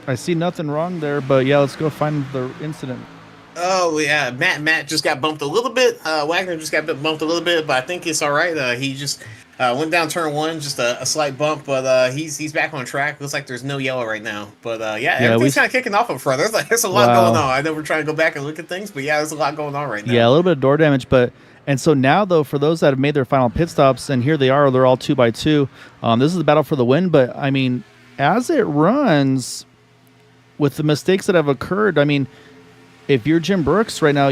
I see nothing wrong there, but yeah, let's go find the incident. Oh yeah, Matt just got bumped a little bit. Wagner just got bumped a little bit, but I think it's all right. He just went down turn one, just a slight bump, but he's back on track. Looks like there's no yellow right now, but everything's kind of kicking off up front. There's a lot going on. I know we're trying to go back and look at things, but yeah, there's a lot going on right now. Yeah, a little bit of door damage, and so now, though, for those that have made their final pit stops, and here they are, they're all 2x2. This is the battle for the win, but, I mean, as it runs, with the mistakes that have occurred, I mean, if you're Jim Brooks right now,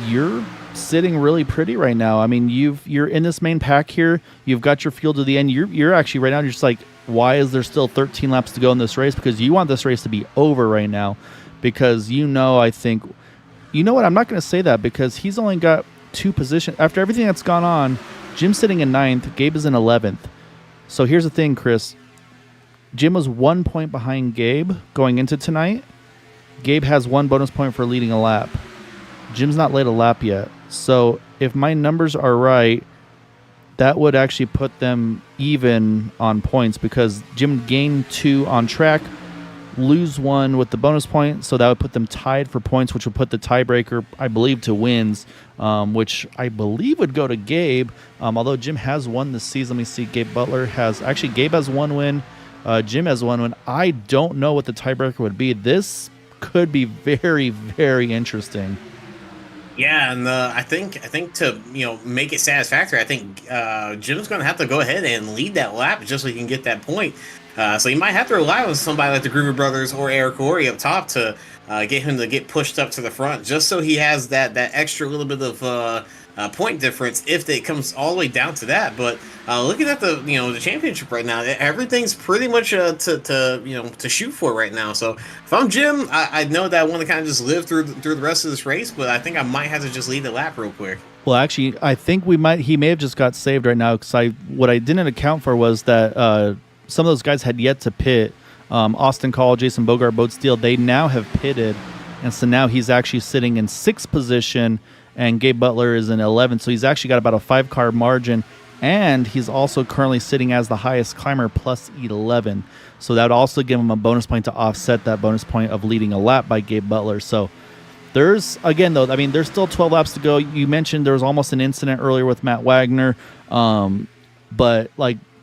you're sitting really pretty right now. I mean, you're in this main pack here. You've got your fuel to the end. You're actually right now, you're just like, why is there still 13 laps to go in this race? Because you want this race to be over right now. Because I think, you know what, I'm not going to say that, because he's only got two positions. After everything that's gone on, Jim's sitting in 9th, Gabe is in 11th. So here's the thing, Chris. Jim was 1 point behind Gabe going into tonight. Gabe has 1 bonus point for leading a lap. Jim's not led a lap yet. So if my numbers are right, that would actually put them even on points, because Jim gained 2 on track, lose 1 with the bonus point, so that would put them tied for points, which would put the tiebreaker, I believe, to wins, which I believe would go to Gabe, although Jim has won this season. Let me see, Gabe has 1 win, Jim has 1 win. I don't know what the tiebreaker would be. This could be very, very interesting. Yeah, and I think to make it satisfactory, I think Jim's going to have to go ahead and lead that lap just so he can get that point. So you might have to rely on somebody like the Groover Brothers or Eric Corey up top to get him to get pushed up to the front, just so he has that extra little bit of point difference if it comes all the way down to that. But looking at the championship right now, everything's pretty much to shoot for right now. So if I'm Jim, I know that I want to kind of just live through the rest of this race, but I think I might have to just lead the lap real quick. Well, actually, I think he may have just got saved right now, because what I didn't account for was that some of those guys had yet to pit. Austin Call, Jason Bogart, Bode Steele, they now have pitted, and so now he's actually sitting in 6th position, and Gabe Butler is in 11th, so he's actually got about a 5-car margin, and he's also currently sitting as the highest climber, plus 11. So that would also give him a bonus point to offset that bonus point of leading a lap by Gabe Butler. So there's still 12 laps to go. You mentioned there was almost an incident earlier with Matt Wagner, but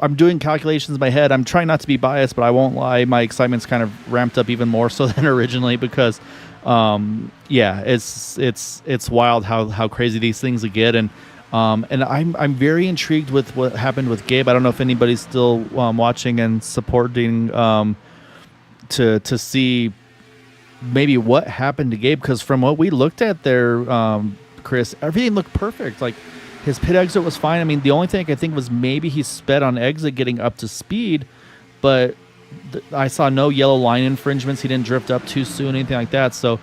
I'm doing calculations in my head. I'm trying not to be biased, but I won't lie. My excitement's kind of ramped up even more so than originally, because, it's wild how crazy these things get. And I'm very intrigued with what happened with Gabe. I don't know if anybody's still watching and supporting to see maybe what happened to Gabe, because from what we looked at there, Chris, everything looked perfect. Like his pit exit was fine. I mean, the only thing I could think was maybe he sped on exit getting up to speed, but I saw no yellow line infringements. He didn't drift up too soon, anything like that. So,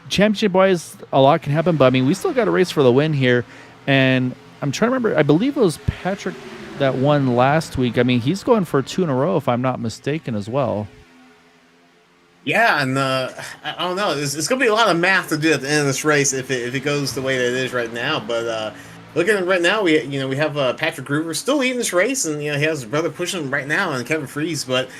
championship-wise, a lot can happen. But, I mean, we still got a race for the win here. And I'm trying to remember. I believe it was Patrick that won last week. I mean, he's going for 2 in a row, if I'm not mistaken, as well. Yeah, and I don't know. It's going to be a lot of math to do at the end of this race if it goes the way that it is right now. But looking at it right now, we have Patrick Gruber still leading this race, and he has his brother pushing him right now, and Kevin Freeze. But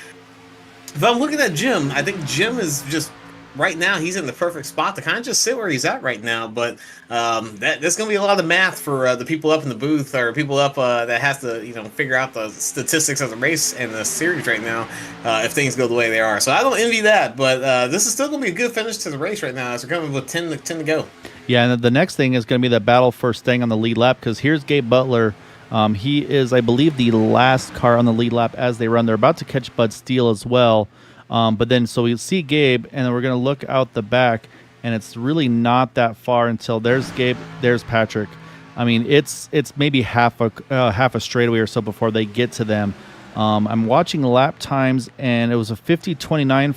if I'm looking at Jim, I think Jim is just right now. He's in the perfect spot to kind of just sit where he's at right now. But there's going to be a lot of math for the people up in the booth or people up that has to figure out the statistics of the race and the series right now if things go the way they are. So I don't envy that. But this is still going to be a good finish to the race right now. So we're coming with 10 to go. Yeah, and the next thing is going to be the battle for staying on the lead lap because here's Gabe Butler. He is, I believe, the last car on the lead lap as they run. They're about to catch Bud Steele as well. But then, so we see Gabe, and then we're going to look out the back, and it's really not that far until there's Gabe, there's Patrick. I mean, it's maybe half a straightaway or so before they get to them. I'm watching lap times, and it was a 50-29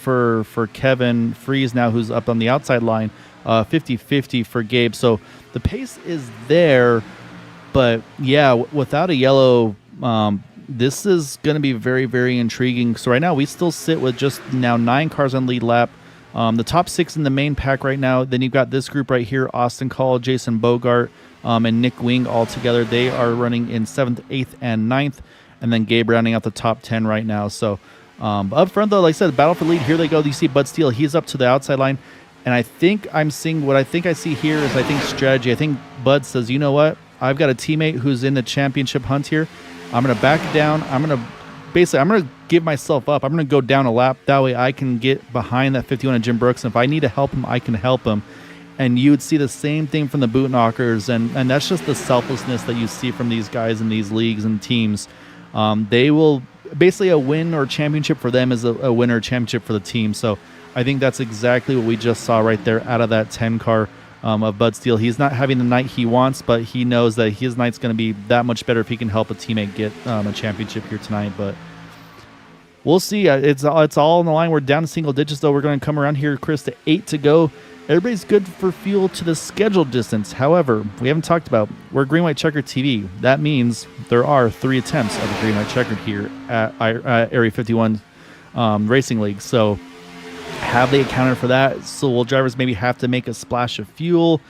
for Kevin Freeze now, who's up on the outside line. 50-50 for Gabe. So the pace is there, but yeah, without a yellow, this is going to be very, very intriguing. So right now we still sit with just now 9 cars on lead lap. The top 6 in the main pack right now. Then you've got this group right here, Austin Call, Jason Bogart, and Nick Wing all together. They are running in 7th, 8th, and 9th. And then Gabe rounding out the top 10 right now. So up front, though, like I said, battle for lead. Here they go. You see Bud Steele. He's up to the outside line. And I think I'm seeing what I think I see here is strategy. I think Bud says, you know what? I've got a teammate who's in the championship hunt here. I'm going to back down. I'm going to give myself up. I'm going to go down a lap. That way I can get behind that 51 of Jim Brooks. And if I need to help him, I can help him. And you would see the same thing from the boot knockers. And that's just the selflessness that you see from these guys in these leagues and teams. They will basically a win or championship for them is a win or championship for the team. So I think that's exactly what we just saw right there out of that 10 car of Bud Steele. He's not having the night he wants, but he knows that his night's going to be that much better if he can help a teammate get a championship here tonight. But we'll see. It's all on the line. We're down to single digits, though. We're going to come around here, Chris, to 8 to go. Everybody's good for fuel to the scheduled distance. However, we haven't talked about, we're green, white, checkered TV. That means there are 3 attempts of a green, white, checkered here at Area 51 Racing League. So have they accounted for that? So will drivers maybe have to make a splash of fuel?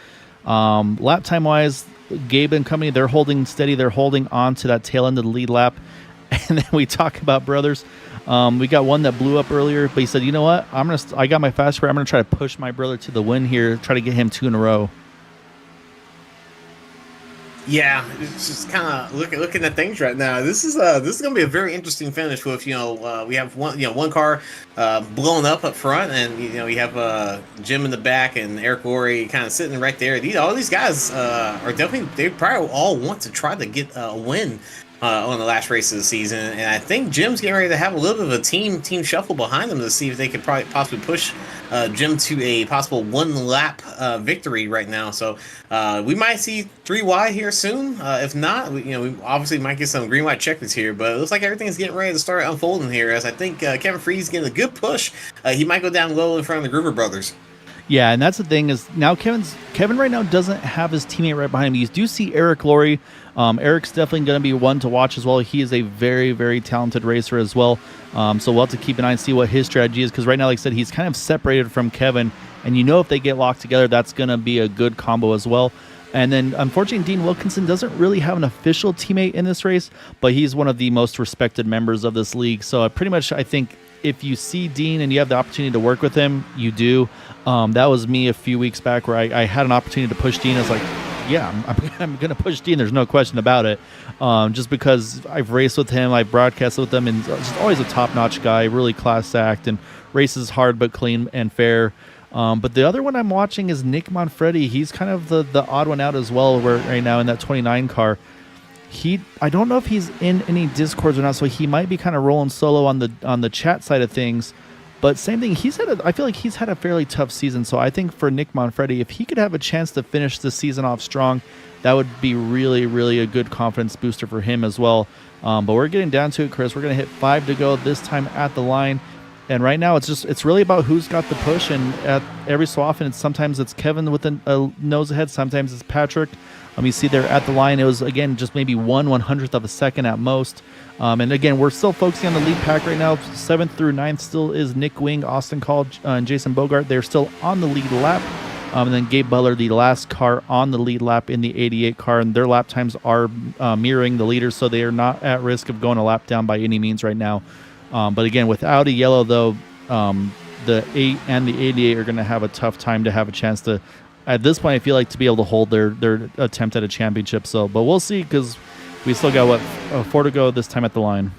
Lap time wise, Gabe and company, they're holding steady. They're holding on to that tail end of the lead lap. And then we talk about brothers. We got one that blew up earlier, but he said, you know what? I got my fast car. I'm going to try to push my brother to the win here, try to get him 2 in a row. Yeah, it's just kind of looking at things right now. This is going to be a very interesting finish. With we have one car blown up front, and we have Jim in the back and Eric Worre kind of sitting right there. All these guys are definitely, they probably all want to try to get a win on the last race of the season, and I think Jim's getting ready to have a little bit of a team shuffle behind them to see if they could possibly push Jim to a possible 1 lap victory right now. So we might see 3 wide here soon. If not, we obviously might get some green white checkers here, but it looks like everything's getting ready to start unfolding here. As I think Kevin Freeze is getting a good push. He might go down low in front of the Gruber brothers. Yeah, and that's the thing is now Kevin right now doesn't have his teammate right behind him. You do see Eric Worre. Eric's definitely going to be one to watch as well. He is a very, very talented racer as well. So we'll have to keep an eye and see what his strategy is, because right now, like I said, he's kind of separated from Kevin. And if they get locked together, that's going to be a good combo as well. And then, unfortunately, Dean Wilkinson doesn't really have an official teammate in this race, but he's one of the most respected members of this league. So pretty much, I think, if you see Dean and you have the opportunity to work with him, you do. That was me a few weeks back where I had an opportunity to push Dean. I was like, yeah, I'm going to push Dean. There's no question about it. Just because I've raced with him, I've broadcasted with him, and just always a top-notch guy, really class act, and races hard but clean and fair. But the other one I'm watching is Nick Manfredi. He's kind of the odd one out as well right now in that 29 car. I don't know if he's in any Discords or not, so he might be kind of rolling solo on the chat side of things. But same thing, I feel like he's had a fairly tough season. So I think for Nick Manfredi, if he could have a chance to finish the season off strong, that would be really, really a good confidence booster for him as well. But we're getting down to it, Chris. We're going to hit 5 to go this time at the line. And right now, it's really about who's got the push. And every so often, sometimes it's Kevin with a nose ahead. Sometimes it's Patrick. You see there at the line, it was, again, just maybe 1/100th of a second at most. And again, we're still focusing on the lead pack right now. 7th through 9th still is Nick Wing, Austin Call, and Jason Bogart. They're still on the lead lap. And then Gabe Butler, the last car on the lead lap in the 88 car, and their lap times are mirroring the leaders, so they are not at risk of going a lap down by any means right now. But again, without a yellow, though, the 8 and the 88 are going to have a tough time to have a chance to, at this point, I feel like, to be able to hold their attempt at a championship. So, but we'll see, because we still got 4 to go this time at the line.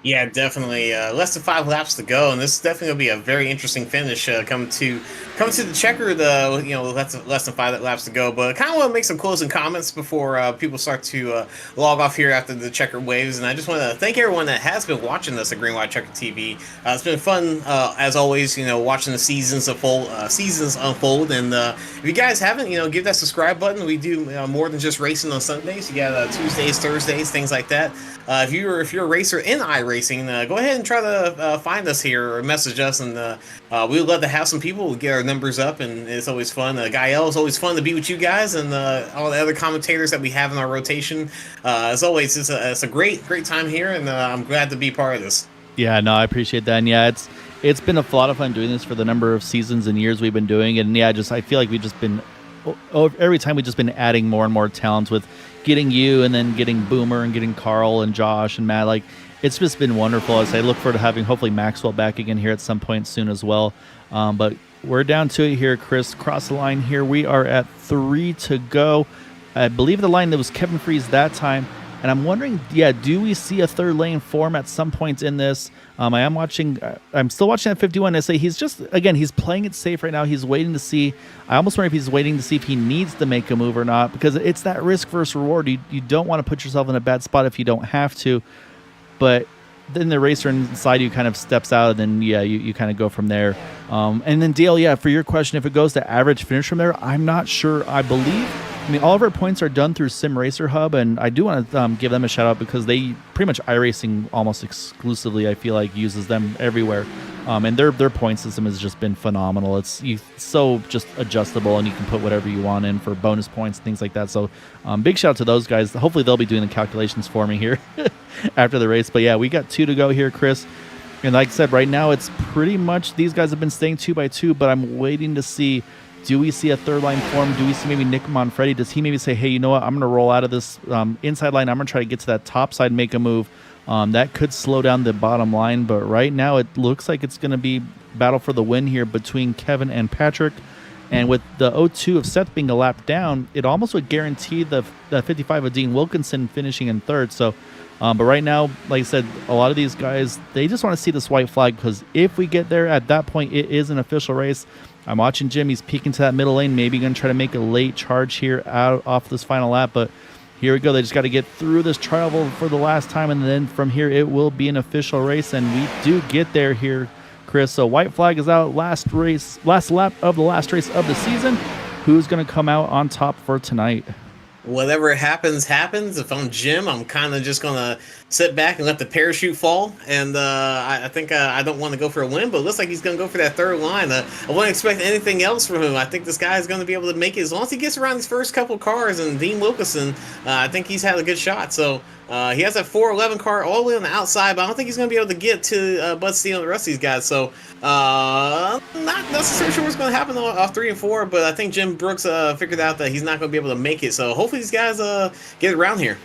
Yeah, definitely. Less than 5 laps to go, and this is definitely going to be a very interesting finish coming to the checkered. Less than 5 laps to go. But I kind of want to make some closing comments before people start to log off here after the checkered waves. And I just want to thank everyone that has been watching this at Green White Checker TV. It's been fun as always. Watching the seasons unfold. And if you guys haven't, give that subscribe button. We do more than just racing on Sundays. You got Tuesdays, Thursdays, things like that. If you're a racer in iRacing, go ahead and try to find us here or message us, and we would love to have some people. We'll get our numbers up, and it's always fun. Gael, is always fun to be with you guys, and all the other commentators that we have in our rotation. As always, it's a great time here, and I'm glad to be part of this. Yeah, no, I appreciate that, and yeah, it's been a lot of fun doing this for the number of seasons and years we've been doing, and yeah, I feel like we've just been every time we've just been adding more and more talents with getting you and then getting Boomer and getting Carl and Josh and Matt. Like, it's just been wonderful. As I look forward to having hopefully Maxwell back again here at some point soon as well. But we're down to it here, Chris. Cross the line here. We are at 3 to go. I believe the line that was Kevin Freeze that time. And I'm wondering, do we see a third lane form at some point in this? I'm still watching at 51. I say he's playing it safe right now. He's waiting to see. I almost wonder if he's waiting to see if he needs to make a move or not, because it's that risk versus reward. You don't want to put yourself in a bad spot if you don't have to. But then the racer inside you kind of steps out, and then you kind of go from there. And then Dale, for your question, if it goes to average finish from there, I'm not sure. I mean, all of our points are done through Sim Racer Hub, and I do want to give them a shout out, because they pretty much iRacing almost exclusively, I feel like, uses them everywhere. And their point system has just been phenomenal. It's so just adjustable, and you can put whatever you want in for bonus points and things like that. So big shout out to those guys. Hopefully they'll be doing the calculations for me here after the race. But yeah, we got 2 to go here, Chris. And like I said, right now it's pretty much these guys have been staying 2 by 2, but I'm waiting to see, do we see a third line form? Do we see maybe Nick Manfredi? Does he maybe say, hey, you know what, I'm going to roll out of this inside line. I'm going to try to get to that top side, make a move. That could slow down the bottom line, but right now it looks like it's going to be battle for the win here between Kevin and Patrick. And with the 0-2 of Seth being a lap down, it almost would guarantee the 55 of Dean Wilkinson finishing in third. So, but right now, like I said, a lot of these guys, they just want to see this white flag, because if we get there at that point, it is an official race. I'm watching Jim. He's peeking to that middle lane, maybe going to try to make a late charge here out off this final lap, but here we go. They just got to get through this trial for the last time, and then from here it will be an official race, and we do get there here, Chris. So white flag is out. Last lap of the last race of the season. Who's going to come out on top for tonight? Whatever happens. If I'm Jim, I'm kind of just going to sit back and let the parachute fall. And I think I don't want to go for a win, but it looks like he's going to go for that third line. I wouldn't expect anything else from him. I think this guy is going to be able to make it as long as he gets around these first couple cars. And Dean Wilkinson, I think he's had a good shot. So he has that 411 car all the way on the outside, but I don't think he's going to be able to get to Bud Steele and the rest of these guys. So not necessarily sure what's going to happen off 3 and 4, but I think Jim Brooks figured out that he's not going to be able to make it. So hopefully these guys get around here.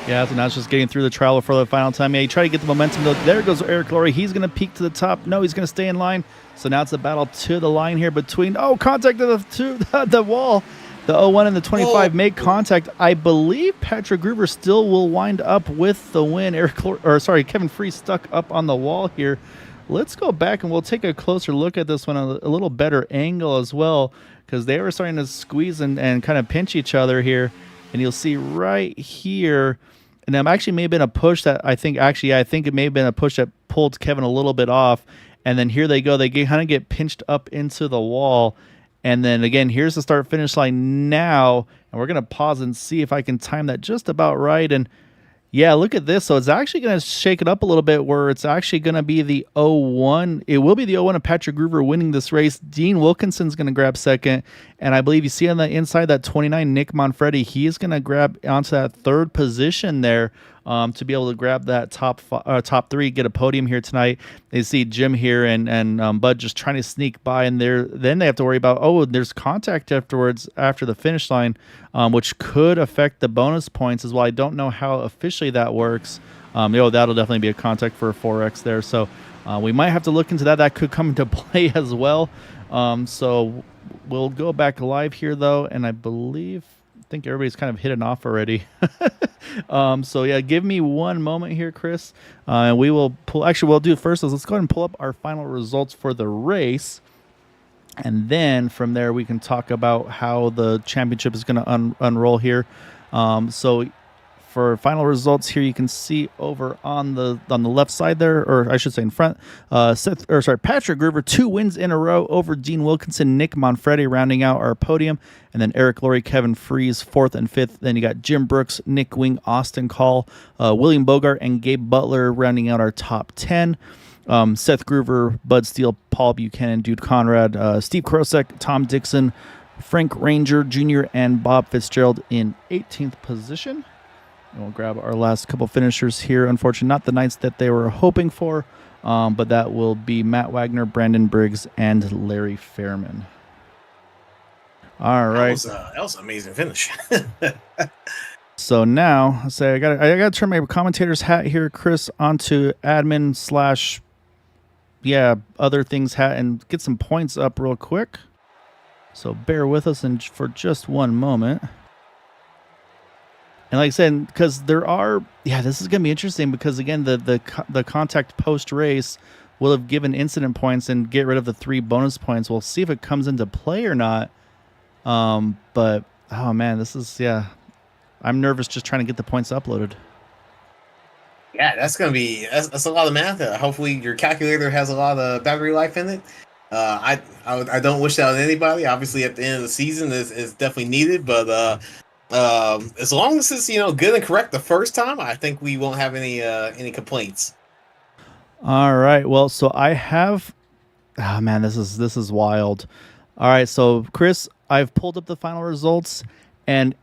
Yeah, so now it's just getting through the trial for the final time. Yeah, you try to get the momentum. There goes Eric Laurie. He's going to peak to the top. No, he's going to stay in line. So now it's a battle to the line here between, contact to the wall. The 01 and the 25 make contact. I believe Patrick Gruber still will wind up with the win. Kevin Freeze stuck up on the wall here. Let's go back and we'll take a closer look at this one, a little better angle as well, because they were starting to squeeze and kind of pinch each other here. And you'll see right here, and that actually may have been a push that I think it may have been a push that pulled Kevin a little bit off. And then here they go. They kind of get pinched up into the wall. And then again, here's the start finish line now. And we're going to pause and see if I can time that just about right. And yeah, look at this. So it's actually going to shake it up a little bit where it's actually going to be the 0-1. It will be the 0-1 of Patrick Groover winning this race. Dean Wilkinson's going to grab second. And I believe you see on the inside that 29, Nick Manfredi, he is going to grab onto that third position there to be able to grab that top three, get a podium here tonight. They see Jim here and Bud just trying to sneak by, and then they have to worry about, there's contact afterwards after the finish line, which could affect the bonus points as well. I don't know how officially that works. That'll definitely be a contact for a 4X there. So we might have to look into that. That could come into play as well. So we'll go back live here, though, and I think everybody's kind of hit off already. So yeah, give me one moment here, Chris. And we will we'll do it first. Let's go ahead and pull up our final results for the race. And then from there, we can talk about how the championship is going to unroll here. So for final results here, you can see over on the left side there, or I should say in front, Patrick Groover, 2 wins in a row over Dean Wilkinson, Nick Manfredi rounding out our podium, and then Eric Laurie, Kevin Freeze, 4th and 5th. Then you got Jim Brooks, Nick Wing, Austin Call, William Bogart, and Gabe Butler rounding out our top 10. Seth Groover, Bud Steele, Paul Buchanan, Dude Conrad, Steve Krosek, Tom Dixon, Frank Ranger Jr., and Bob Fitzgerald in 18th position. And we'll grab our last couple finishers here. Unfortunately, not the nights that they were hoping for, but that will be Matt Wagner, Brandon Briggs, and Larry Fairman. All right. That was an amazing finish. So now, I gotta turn my commentator's hat here, Chris, onto admin / other things hat and get some points up real quick. So bear with us for just one moment. And like I said, because this is going to be interesting because, again, the contact post-race will have given incident points and get rid of the 3 bonus points. We'll see if it comes into play or not. But, oh, man, I'm nervous just trying to get the points uploaded. Yeah, that's a lot of math. Hopefully your calculator has a lot of battery life in it. I don't wish that on anybody. Obviously, at the end of the season, is definitely needed, but as long as it's good and correct the first time, I think we won't have any complaints. All right. Well, so I have. Oh man, this is wild. All right, so Chris, I've pulled up the final results, and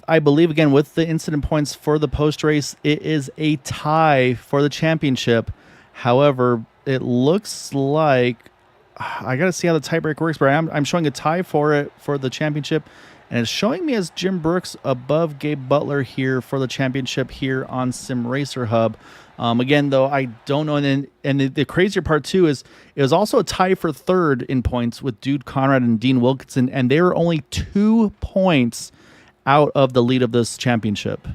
I believe again with the incident points for the post race, it is a tie for the championship. However, it looks like I got to see how the tiebreak works, but I'm showing a tie for the championship. And it's showing me as Jim Brooks above Gabe Butler here for the championship here on Sim Racer Hub. Again, though, I don't know. And the crazier part, too, is it was also a tie for third in points with Dude Conrad and Dean Wilkinson. And they were only 2 points out of the lead of this championship.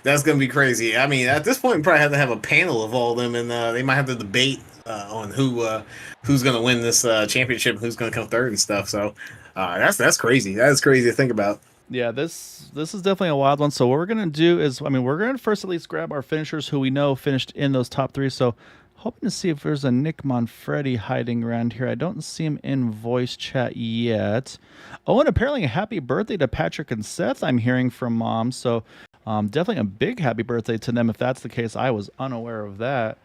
That's going to be crazy. I mean, at this point, we probably have to have a panel of all of them, and they might have to debate on who's going to win this championship, who's going to come third and stuff. So that's crazy. That is crazy to think about. Yeah, this is definitely a wild one. So what we're going to do is, we're going to first at least grab our finishers who we know finished in those top 3. So hoping to see if there's a Nick Manfredi hiding around here. I don't see him in voice chat yet. Oh, and apparently a happy birthday to Patrick and Seth I'm hearing from Mom. So definitely a big happy birthday to them if that's the case. I was unaware of that.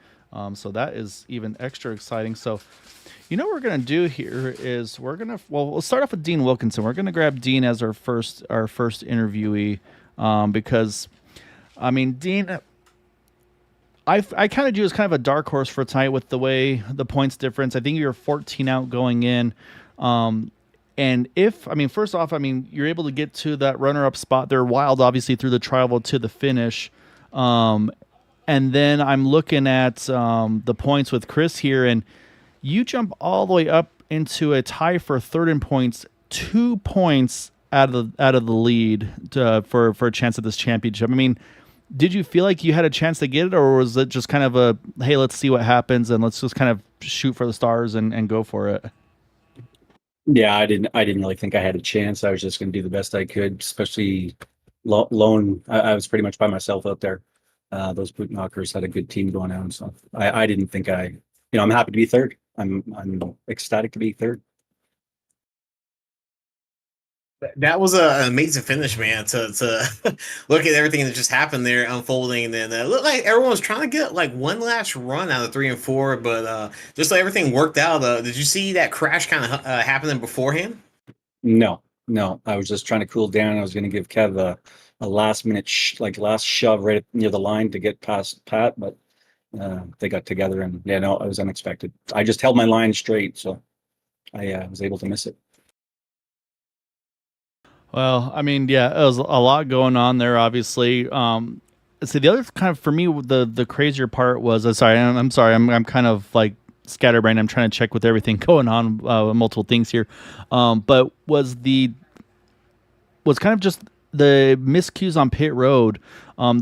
So that is even extra exciting. So what we're going to do here is we'll start off with Dean Wilkinson. We're going to grab Dean as our first interviewee because, Dean, I kind of do as kind of a dark horse for tonight with the way the points difference. I think you're 14 out going in. And first off, you're able to get to that runner-up spot. They're wild, obviously, through the trial to the finish. And then I'm looking at the points with Chris here, and you jump all the way up into a tie for third in points, 2 points out of the lead for a chance at this championship. Did you feel like you had a chance to get it, or was it just kind of a, hey, let's see what happens and let's just kind of shoot for the stars and go for it? Yeah, I didn't really think I had a chance. I was just going to do the best I could, especially alone. I was pretty much by myself out there. those boot knockers had a good team going on. So I didn't think I'm happy to be third. I'm ecstatic to be third. That was an amazing finish, man. To look at everything that just happened there unfolding, and then looked like everyone was trying to get like one last run out of 3 and 4, but just like everything worked out. Did you see that crash kind of happening beforehand? No, I was just trying to cool down. I was going to give Kev a last minute, last shove right near the line to get past Pat, but they got together and yeah, no, it was unexpected. I just held my line straight, so I was able to miss it. Well, I mean, yeah, it was a lot going on there, obviously. So the other kind of for me, the crazier part was, I'm sorry, I'm kind of like scatterbrained. I'm trying to check with everything going on, multiple things here. But was kind of just the miscues on pit road.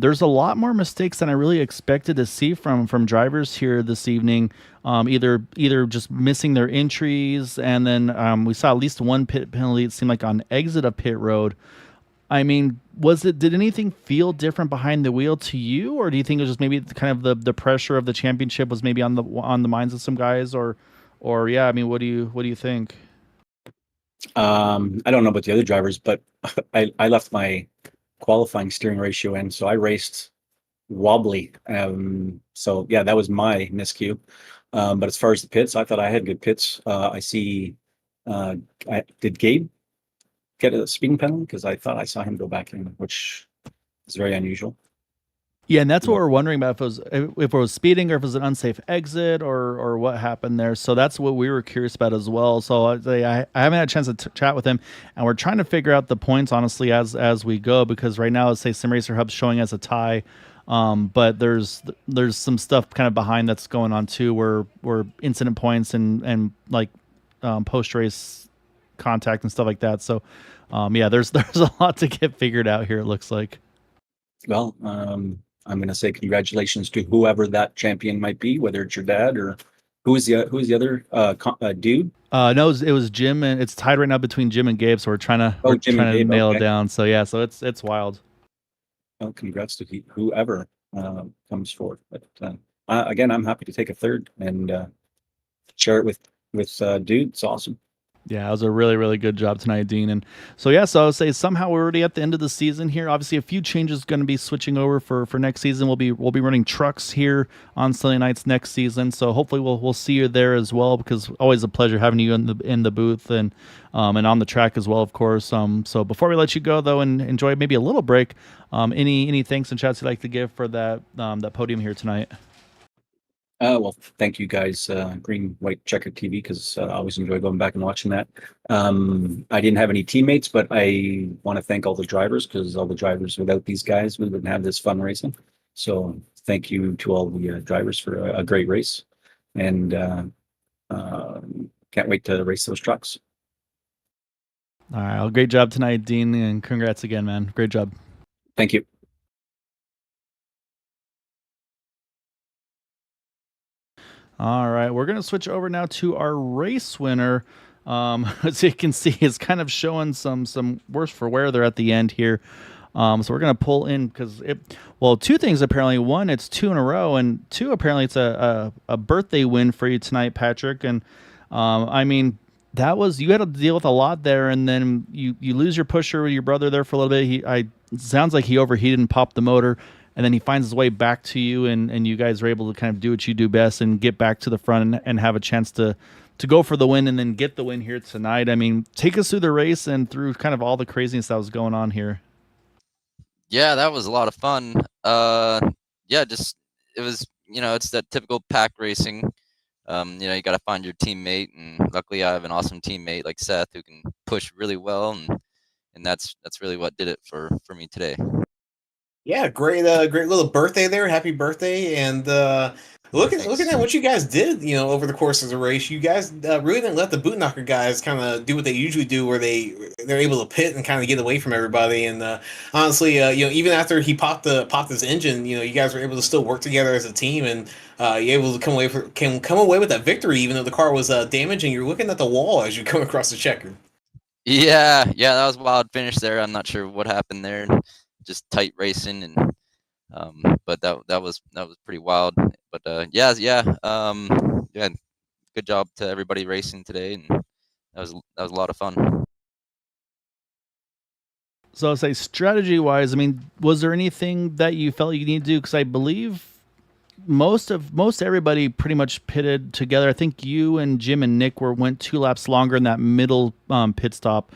There's a lot more mistakes than I really expected to see from drivers here this evening. Either just missing their entries, and then we saw at least one pit penalty. It seemed like on exit of pit road. I mean, did anything feel different behind the wheel to you, or do you think it was just maybe kind of the pressure of the championship was maybe on the minds of some guys, or yeah? I mean, what do you think? I don't know about the other drivers, but I left my qualifying steering ratio in, so I raced wobbly. So yeah, that was my miscue. But as far as the pits, I thought I had good pits. I see. Did Gabe get a speeding penalty? Because I thought I saw him go back in, which is very unusual. Yeah, and that's what we're wondering about, if it was speeding or if it was an unsafe exit or what happened there. So that's what we were curious about as well. So I haven't had a chance to chat with him, and we're trying to figure out the points honestly as we go, because right now, let's say Sim Racer Hub's showing as a tie, but there's some stuff kind of behind that's going on too, where incident points and like post race contact and stuff like that. So yeah, there's a lot to get figured out here. It looks like. Well, I'm going to say congratulations to whoever that champion might be, whether it's your dad or who's the other dude. No, it was Jim, and it's tied right now between Jim and Gabe. So we're trying to Jim and Gabe, nail okay. it down. So yeah, so it's wild. Well, congrats to whoever comes forward. But again, I'm happy to take a third and share it with dude. It's awesome. Yeah, it was a really, really good job tonight, Dean. And so, yeah, so I would say somehow we're already at the end of the season here. Obviously, a few changes going to be switching over for next season. We'll be running trucks here on Sunday nights next season. So hopefully we'll see you there as well, because always a pleasure having you in the booth and on the track as well, of course. So before we let you go though and enjoy maybe a little break, any thanks and chats you'd like to give for that podium here tonight? Well, thank you guys, Green White Checker TV, because I always enjoy going back and watching that. I didn't have any teammates, but I want to thank all the drivers, because all the drivers, without these guys, we wouldn't have this fun racing. So thank you to all the drivers for a great race, and can't wait to race those trucks. All right, well, great job tonight, Dean, and congrats again, man. Great job. Thank you. All right, we're going to switch over now to our race winner. As you can see, it's kind of showing some worse for wear there at the end here. So we're going to pull in because two things apparently. One, it's 2 in a row, and two, apparently it's a birthday win for you tonight, Patrick. And I mean, you had to deal with a lot there, and then you lose your pusher with your brother there for a little bit. It sounds like he overheated and popped the motor. And then he finds his way back to you, and you guys are able to kind of do what you do best and get back to the front and have a chance to go for the win and then get the win here tonight. I mean, take us through the race and through kind of all the craziness that was going on here. Yeah, that was a lot of fun. Yeah, just it was, it's that typical pack racing. You got to find your teammate, and luckily I have an awesome teammate like Seth who can push really well, and that's really what did it for me today. Yeah, great little birthday there. Happy birthday. And looking at what you guys did, over the course of the race, you guys really didn't let the boot knocker guys kind of do what they usually do, where they're able to pit and kind of get away from everybody. And honestly, even after he popped his engine, you guys were able to still work together as a team, and you're able to come away with that victory, even though the car was damaged, and you're looking at the wall as you come across the checker. Yeah, that was a wild finish there. I'm not sure what happened there. Just tight racing, and But that was pretty wild. But yeah, good job to everybody racing today, and that was a lot of fun. So I'll say strategy wise, I mean, was there anything that you felt you need to do? Because I believe most everybody pretty much pitted together. I think you and Jim and Nick went 2 laps longer in that middle pit stop.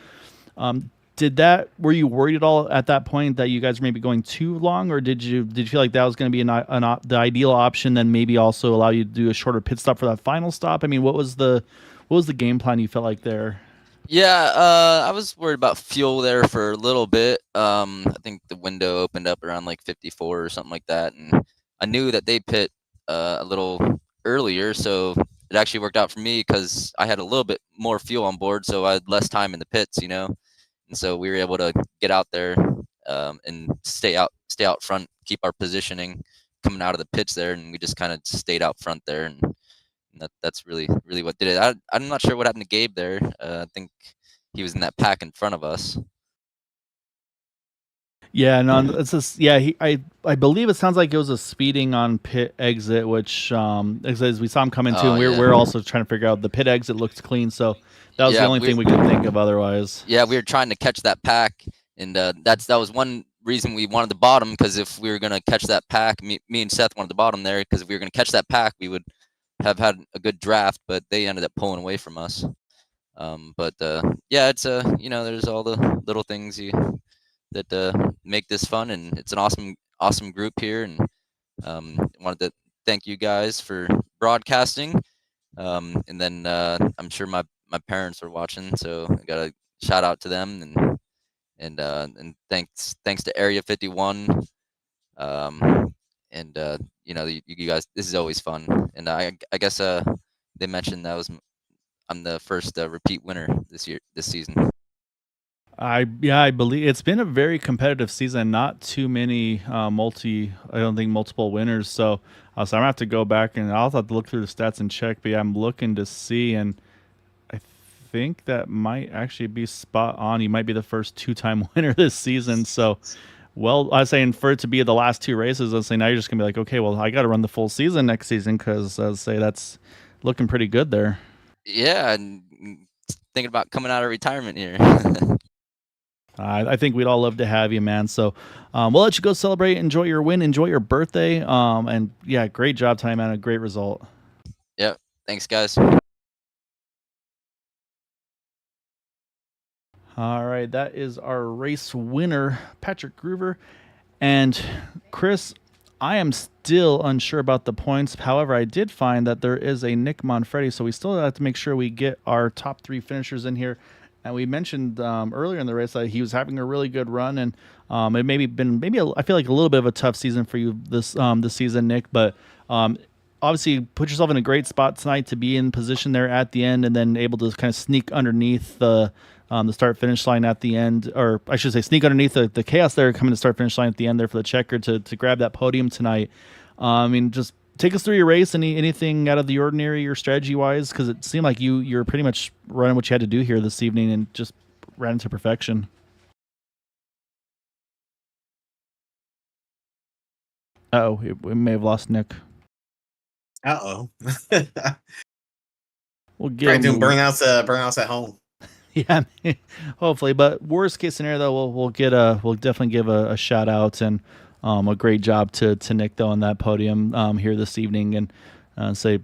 Were you worried at all at that point that you guys were maybe going too long, or did you feel like that was going to be the ideal option, then maybe also allow you to do a shorter pit stop for that final stop? I mean, what was the game plan you felt like there? Yeah, I was worried about fuel there for a little bit. I think the window opened up around like 54 or something like that, and I knew that they pit a little earlier, so it actually worked out for me because I had a little bit more fuel on board, so I had less time in the pits, and so we were able to get out there and stay out front, keep our positioning coming out of the pits there, and we just kind of stayed out front there, and that's really what did it. I'm not sure what happened to Gabe there. I think he was in that pack in front of us. Yeah, no, it's just I believe it sounds like it was a speeding on pit exit, which as we saw him coming too, and we're also trying to figure out the pit exit looked clean, so that was the only thing we could think of otherwise. Yeah, we were trying to catch that pack, and that was one reason we wanted the bottom, because if we were gonna catch that pack, me and Seth wanted the bottom there, because if we were gonna catch that pack, we would have had a good draft, but they ended up pulling away from us. Yeah, it's there's all the little things that make this fun, and it's an awesome group here, and wanted to thank you guys for broadcasting. And then I'm sure my parents are watching, so I got a shout out to them, and thanks to Area 51. And you guys, this is always fun, and I guess they mentioned I'm the first repeat winner this season. I believe it's been a very competitive season. Not too many I don't think multiple winners. So I'm gonna have to go back and I'll have to look through the stats and check. But yeah, I'm looking to see, and I think that might actually be spot on. You might be the first 2-time winner this season. So, well, I was saying for it to be the last 2 races, I was saying now you're just gonna be like, okay, well, I got to run the full season next season because I was say that's looking pretty good there. Yeah, and thinking about coming out of retirement here. I think we'd all love to have you, man. So we'll let you go celebrate, enjoy your win, enjoy your birthday. And yeah, great job, Ty, man. A great result. Yep. Thanks, guys. All right, that is our race winner, Patrick Groover. And Chris, I am still unsure about the points. However, I did find that there is a Nick Manfredi, so we still have to make sure we get our top 3 finishers in here. And we mentioned earlier in the race that he was having a really good run, and it I feel like a little bit of a tough season for you this season, Nick. But obviously, put yourself in a great spot tonight to be in position there at the end, and then able to kind of sneak underneath the start finish line at the end, or I should say, sneak underneath the chaos there, coming to start finish line at the end there for the checker to grab that podium tonight. I mean, just take us through your race. Anything out of the ordinary or strategy wise? Because it seemed like you're pretty much running what you had to do here this evening and just ran into perfection. Oh, we may have lost Nick. Uh-oh. We'll get Probably doing burnouts at home. Yeah, hopefully. But worst case scenario, though, we'll definitely give a shout out and a great job to Nick though on that podium here this evening, and say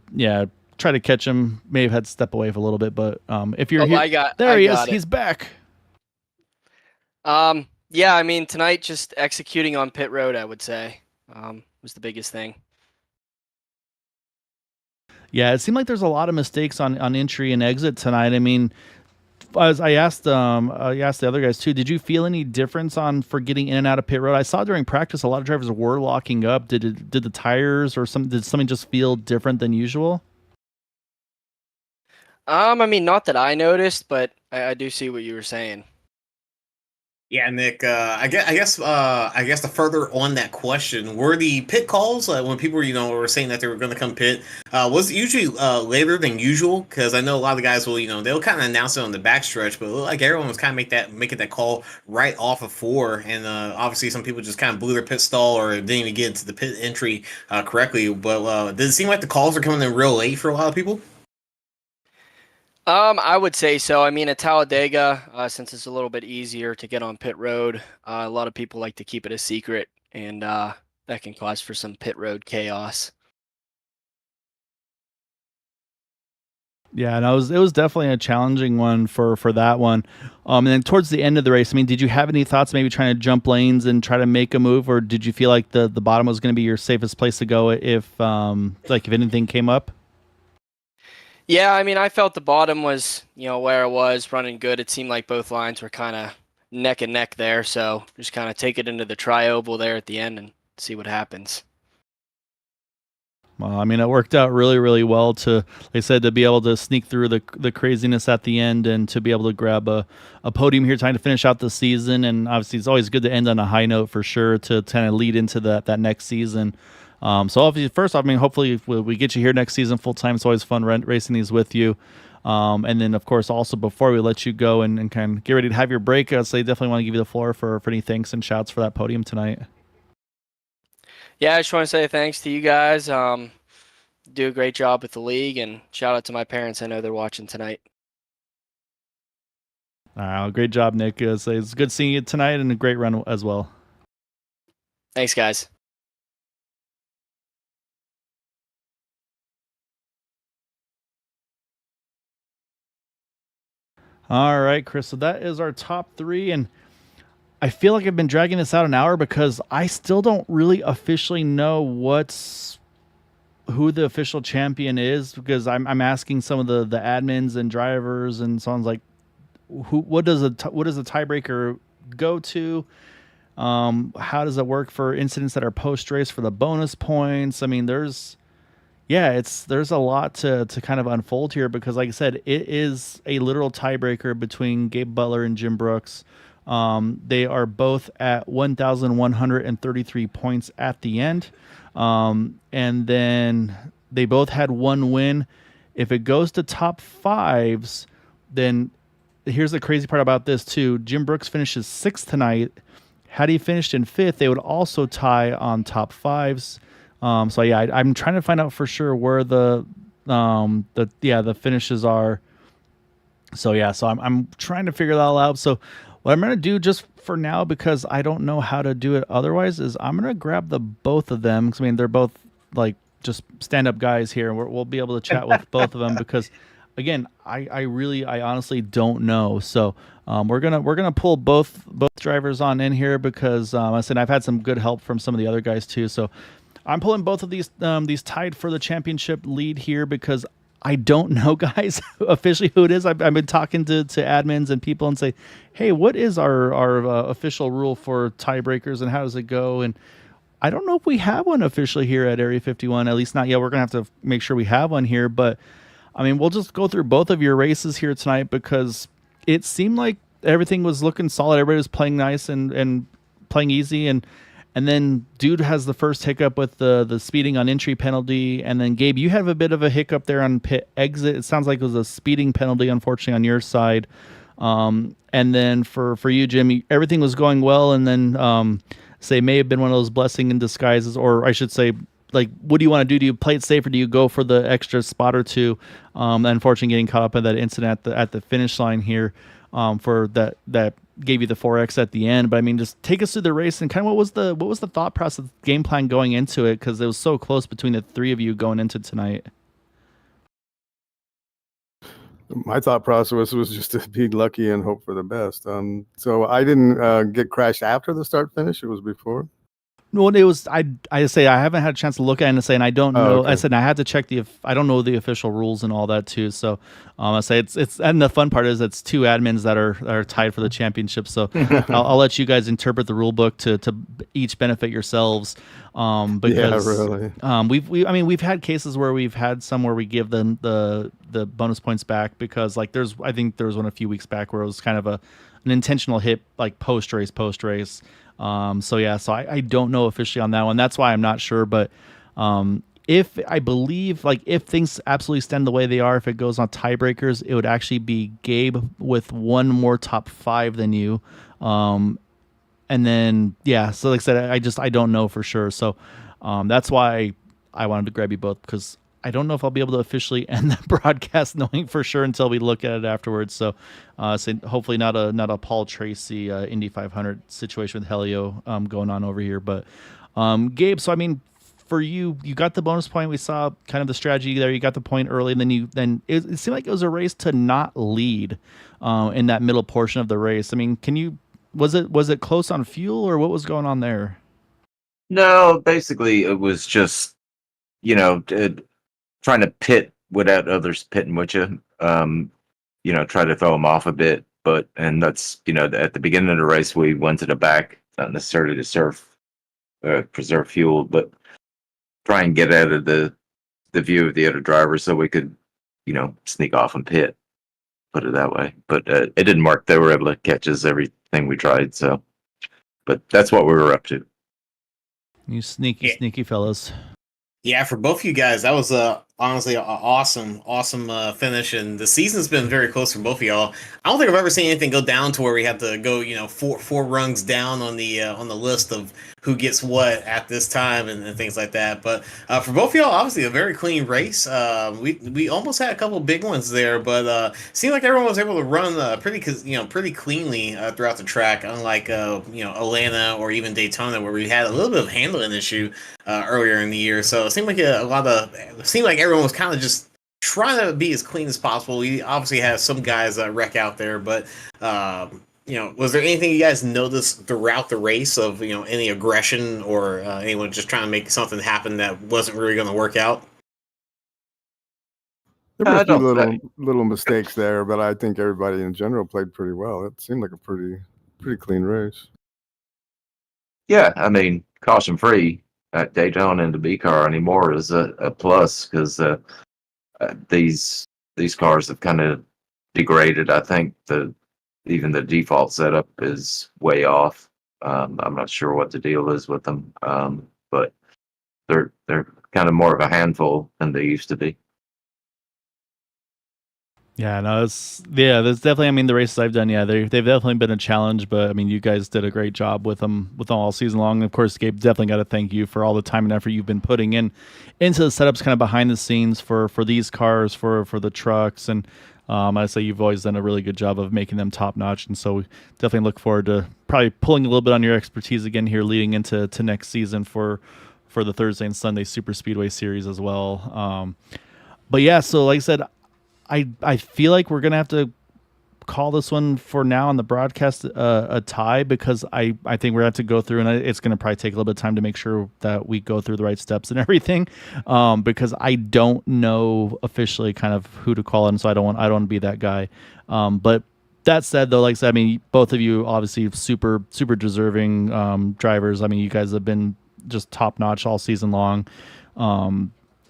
try to catch him. May have had to step away for a little bit, but if you're here, he is. He's back. Yeah, I mean tonight just executing on pit road, I would say, was the biggest thing. Yeah, it seemed like there's a lot of mistakes on entry and exit tonight. I mean, as I asked the other guys too, did you feel any difference for getting in and out of pit road? I saw during practice a lot of drivers were locking up. Did the tires or did something just feel different than usual? I mean, not that I noticed, but I do see what you were saying. Yeah, Nick. I guess to further on that question, were the pit calls when people were saying that they were going to come pit, was it usually later than usual? Because I know a lot of the guys will they'll kind of announce it on the backstretch, but it looked like everyone was kind of making that call right off of four, and obviously some people just kind of blew their pit stall or didn't even get into the pit entry correctly. But did it seem like the calls were coming in real late for a lot of people? I would say so. I mean, at Talladega, since it's a little bit easier to get on pit road, a lot of people like to keep it a secret, and that can cause for some pit road chaos. Yeah, and it was definitely a challenging one for that one. And then towards the end of the race, I mean, did you have any thoughts maybe trying to jump lanes and try to make a move, or did you feel like the bottom was going to be your safest place to go if if anything came up? Yeah, I mean, I felt the bottom was, where it was running good. It seemed like both lines were kind of neck and neck there. So just kind of take it into the tri-oval there at the end and see what happens. Well, I mean, it worked out really, really well like I said, to be able to sneak through the craziness at the end and to be able to grab a podium here, trying to finish out the season. And obviously, it's always good to end on a high note for sure to kind of lead into that next season. So obviously, first off, I mean, hopefully we get you here next season full time. It's always fun racing these with you. And then, of course, also before we let you go and kind of get ready to have your break, I'd say definitely want to give you the floor for any thanks and shouts for that podium tonight. Yeah, I just want to say thanks to you guys. Do a great job with the league, and shout out to my parents. I know they're watching tonight. Great job, Nick. It's good seeing you tonight and a great run as well. Thanks, guys. All right, Chris. So that is our top three, and I feel like I've been dragging this out an hour because I still don't really officially know who the official champion is, because I'm asking some of the admins and drivers and so on, like what does a tiebreaker go to? How does it work for incidents that are post race for the bonus points? I mean, there's a lot to kind of unfold here, because like I said, it is a literal tiebreaker between Gabe Butler and Jim Brooks. They are both at 1,133 points at the end. And then they both had one win. If it goes to top fives, then here's the crazy part about this too. Jim Brooks finishes sixth tonight. Had he finished in fifth, they would also tie on top fives. So yeah, I'm trying to find out for sure where the finishes are. So yeah, so I'm trying to figure that all out. So what I'm going to do just for now, because I don't know how to do it otherwise, is I'm going to grab the both of them. 'Cause, I mean, they're both like just stand-up guys here. We'll be able to chat with both of them, because again, I honestly don't know. So we're gonna pull both drivers on in here, because I said I've had some good help from some of the other guys too. So I'm pulling both of these tied for the championship lead here, because I don't know, guys, officially who it is. I've been talking to admins and people and say, hey, what is our official rule for tiebreakers and how does it go? And I don't know if we have one officially here at Area 51, at least not yet. We're going to have to make sure we have one here. But, I mean, we'll just go through both of your races here tonight, because it seemed like everything was looking solid. Everybody was playing nice and playing easy. And then Dude has the first hiccup with the speeding on entry penalty. And then, Gabe, you have a bit of a hiccup there on pit exit. It sounds like it was a speeding penalty, unfortunately, on your side. And then for you, Jim, everything was going well. And then say may have been one of those blessing in disguises, or I should say, like, what do you want to do? Do you play it safe, or do you go for the extra spot or two? Unfortunately, getting caught up in that incident at the finish line here for that gave you the 4X at the end. But I mean, just take us through the race and kind of what was the thought process, game plan going into it, because it was so close between the three of you going into tonight. My thought process was just to be lucky and hope for the best. So I didn't get crashed after the start finish. It was before. Well, it was. I say I haven't had a chance to look at it and say, and I don't know. Okay. I said I had to check I don't know the official rules and all that too. So I say it's and the fun part is it's two admins that are tied for the championship. So I'll let you guys interpret the rule book to each benefit yourselves. Because really. we've had cases where we've had some where we give them the bonus points back, because like I think there was one a few weeks back where it was kind of an intentional hit like post race. So I don't know officially on that one. That's why I'm not sure, but if I believe, like, if things absolutely stand the way they are, if it goes on tiebreakers, it would actually be Gabe with one more top 5 than you. And then, yeah, so like I said, I don't know for sure. So that's why I wanted to grab you both, because I don't know if I'll be able to officially end the broadcast knowing for sure until we look at it afterwards. So, so hopefully not a Paul Tracy Indy 500 situation with Helio going on over here. But Gabe, so I mean, for you got the bonus point. We saw kind of the strategy there. You got the point early, and then it seemed like it was a race to not lead in that middle portion of the race. I mean, was it close on fuel, or what was going on there? No, basically it was just, trying to pit without others pitting with you. Try to throw them off a bit. And that's, at the beginning of the race, we went to the back, not necessarily to preserve fuel, but try and get out of the view of the other drivers so we could, sneak off and pit, put it that way. But it didn't work. They were able to catch us everything we tried. So, but that's what we were up to. You sneaky fellas. Yeah, for both of you guys, that was honestly an awesome finish, and the season's been very close for both of y'all. I don't think I've ever seen anything go down to where we have to go, four rungs down on the list of who gets what at this time and things like that. But for both of y'all, obviously a very clean race. We almost had a couple big ones there, but seemed like everyone was able to run pretty cleanly throughout the track, unlike Atlanta or even Daytona, where we had a little bit of handling issue earlier in the year. So it seemed like everyone was kind of just trying to be as clean as possible. We obviously had some guys wreck out there, but was there anything you guys noticed throughout the race of any aggression or anyone just trying to make something happen that wasn't really going to work out? There must be little mistakes there, but I think everybody in general played pretty well. It seemed like a pretty clean race. Yeah, I mean, caution free at Daytona and the B car anymore is a plus, because these cars have kind of degraded. I think even the default setup is way off. I'm not sure what the deal is with them, but they're kind of more of a handful than they used to be. Yeah, no, there's definitely. I mean, the races I've done, they've definitely been a challenge. But I mean, you guys did a great job with them all season long. And of course, Gabe, definitely got to thank you for all the time and effort you've been putting into the setups, kind of behind the scenes for these cars, for the trucks, and I say you've always done a really good job of making them top notch. And so we definitely look forward to probably pulling a little bit on your expertise again here, leading into next season for the Thursday and Sunday Super Speedway series as well. But yeah, so like I said, I feel like we're gonna have to call this one for now on the broadcast a tie, because I think we're gonna have to go through, and it's gonna probably take a little bit of time to make sure that we go through the right steps and everything, because I don't know officially kind of who to call in, so I don't want to be that guy. But that said, though, like I said, I mean, both of you obviously super deserving drivers. I mean, you guys have been just top notch all season long.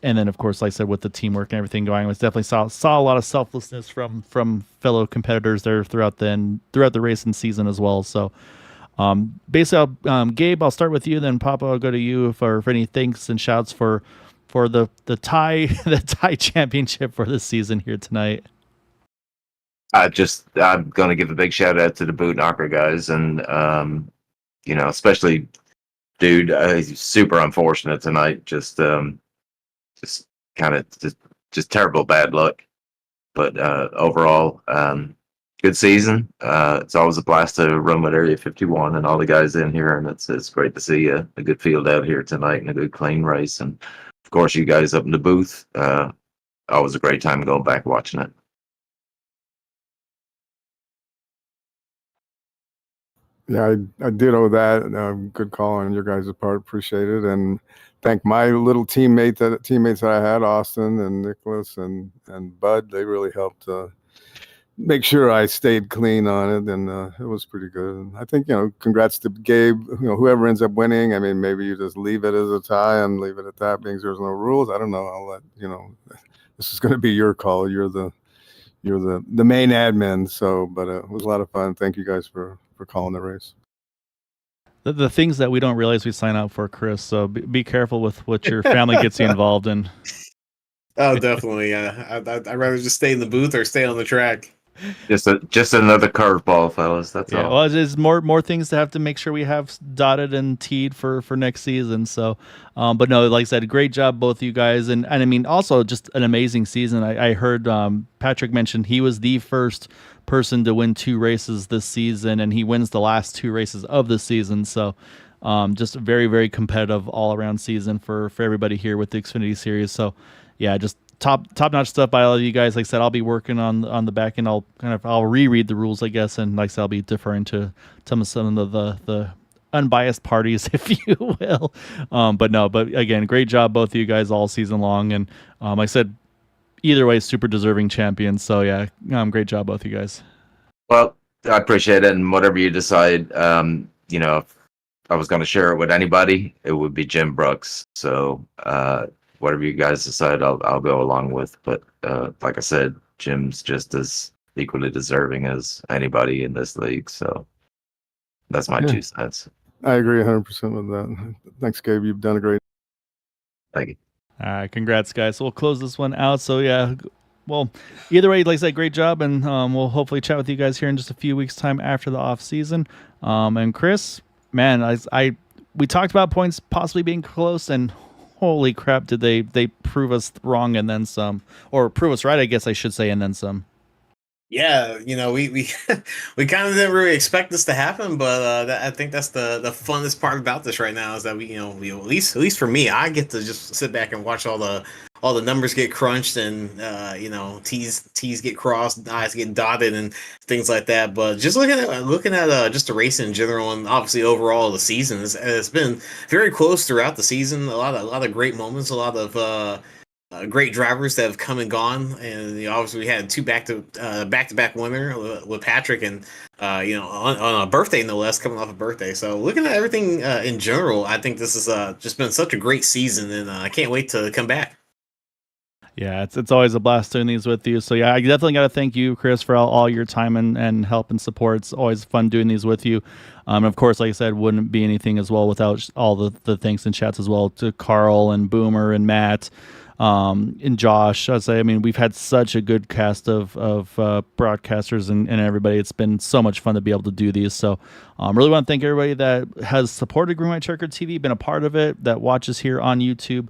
And then, of course, like I said, with the teamwork and everything going, was definitely saw a lot of selflessness from fellow competitors there throughout the race and season as well. So, basically, Gabe, I'll start with you. Then Papa, I'll go to you for any thanks and shouts for the tie the tie championship for this season here tonight. I'm going to give a big shout out to the boot knocker guys, and especially dude, he's super unfortunate tonight. Just kind of just terrible bad luck, but overall good season. It's always a blast to run with Area 51 and all the guys in here, and it's great to see a good field out here tonight and a good clean race. And of course, you guys up in the booth, always a great time going back watching it. Yeah, I did owe that. Good call on your guys' part. Appreciate it. And thank my little teammates that I had, Austin and Nicholas and Bud. They really helped make sure I stayed clean on it, and it was pretty good. And I think, congrats to Gabe. Whoever ends up winning, I mean, maybe you just leave it as a tie and leave it at that, because there's no rules. I don't know. I'll let this is going to be your call. You're you're the main admin. So, but it was a lot of fun. Thank you guys for calling the race. The things that we don't realize we sign up for, Chris. So be careful with what your family gets you involved in. Oh, definitely. I'd rather just stay in the booth or stay on the track. Just another curveball, fellas. That's Yeah, all. well, there's more things to have to make sure we have dotted and teed for next season. So, but no, like I said, great job both of you guys, and I mean also just an amazing season. I heard Patrick mentioned he was the first person to win 2 races this season, and he wins the last 2 races of the season. So, just a very very competitive all around season for everybody here with the Xfinity Series. So, yeah, just top notch stuff by all of you guys. Like I said, I'll be working on the back end. I'll reread the rules, I guess, and like I said, I'll be deferring to some of the unbiased parties, if you will. But again, great job both of you guys all season long, and like I said, either way, super deserving champions. So yeah, great job both of you guys. Well, I appreciate it, and whatever you decide, if I was going to share it with anybody, it would be Jim Brooks. So whatever you guys decide, I'll go along with. But like I said, Jim's just as equally deserving as anybody in this league. So that's my 2 cents. I agree 100% with that. Thanks, Gabe. You've done a great. Thank you. All right, congrats, guys. So we'll close this one out. So yeah, well, either way, like I said, great job, and we'll hopefully chat with you guys here in just a few weeks' time after the off season. And Chris, man, we talked about points possibly being close, and holy crap, did they prove us wrong and then some, or prove us right, I guess I should say, and then some. Yeah, we we kind of didn't really expect this to happen, but I think that's the funnest part about this right now is that we at least for me, I get to just sit back and watch all the numbers get crunched and T's get crossed, I's get dotted, and things like that. But just looking at just the race in general, and obviously overall the season, it's been very close throughout the season. A lot of great moments, a lot of great drivers that have come and gone, and obviously we had 2 back-to-back winner with Patrick, and on a birthday no less, coming off a birthday. So looking at everything in general, I think this has just been such a great season, and I can't wait to come back. Yeah, it's always a blast doing these with you. So yeah, I definitely got to thank you, Chris, for all your time and help and support. It's always fun doing these with you. And of course, like I said, wouldn't be anything as well without all the thanks and chats as well to Carl and Boomer and Matt. And Josh, I mean, we've had such a good cast of broadcasters and everybody. It's been so much fun to be able to do these. So really want to thank everybody that has supported Green White Checker TV, been a part of it, that watches here on YouTube,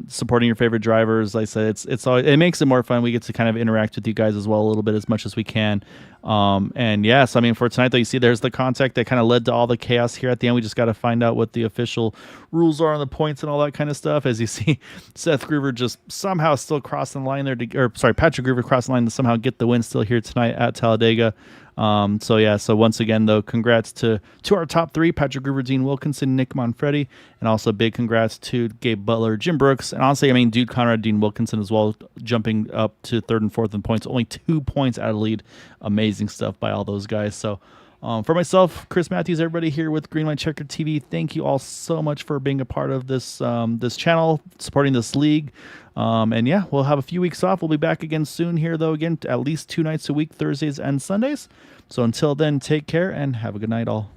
supporting your favorite drivers. Like I said, it makes it more fun. We get to kind of interact with you guys as well a little bit, as much as we can. And yeah, so I mean, for tonight, though, you see there's the contact that kind of led to all the chaos here at the end. We just got to find out what the official rules are on the points and all that kind of stuff. As you see, Seth Groover just somehow still crossing the line there Patrick Groover crossing the line to somehow get the win still here tonight at Talladega. So once again, though, congrats to our top 3, Patrick Groover, Dean Wilkinson, Nick Manfredi, and also big congrats to Gabe Butler, Jim Brooks, and honestly, I mean, Dude Conrad, Dean Wilkinson as well, jumping up to 3rd and 4th in points, only 2 points out of lead. Amazing stuff by all those guys. So for myself, Chris Matthews, everybody here with Green White Checker TV, thank you all so much for being a part of this this channel, supporting this league. And yeah, we'll have a few weeks off. We'll be back again soon here, though, again, at least 2 nights a week, Thursdays and Sundays. So until then, take care and have a good night all.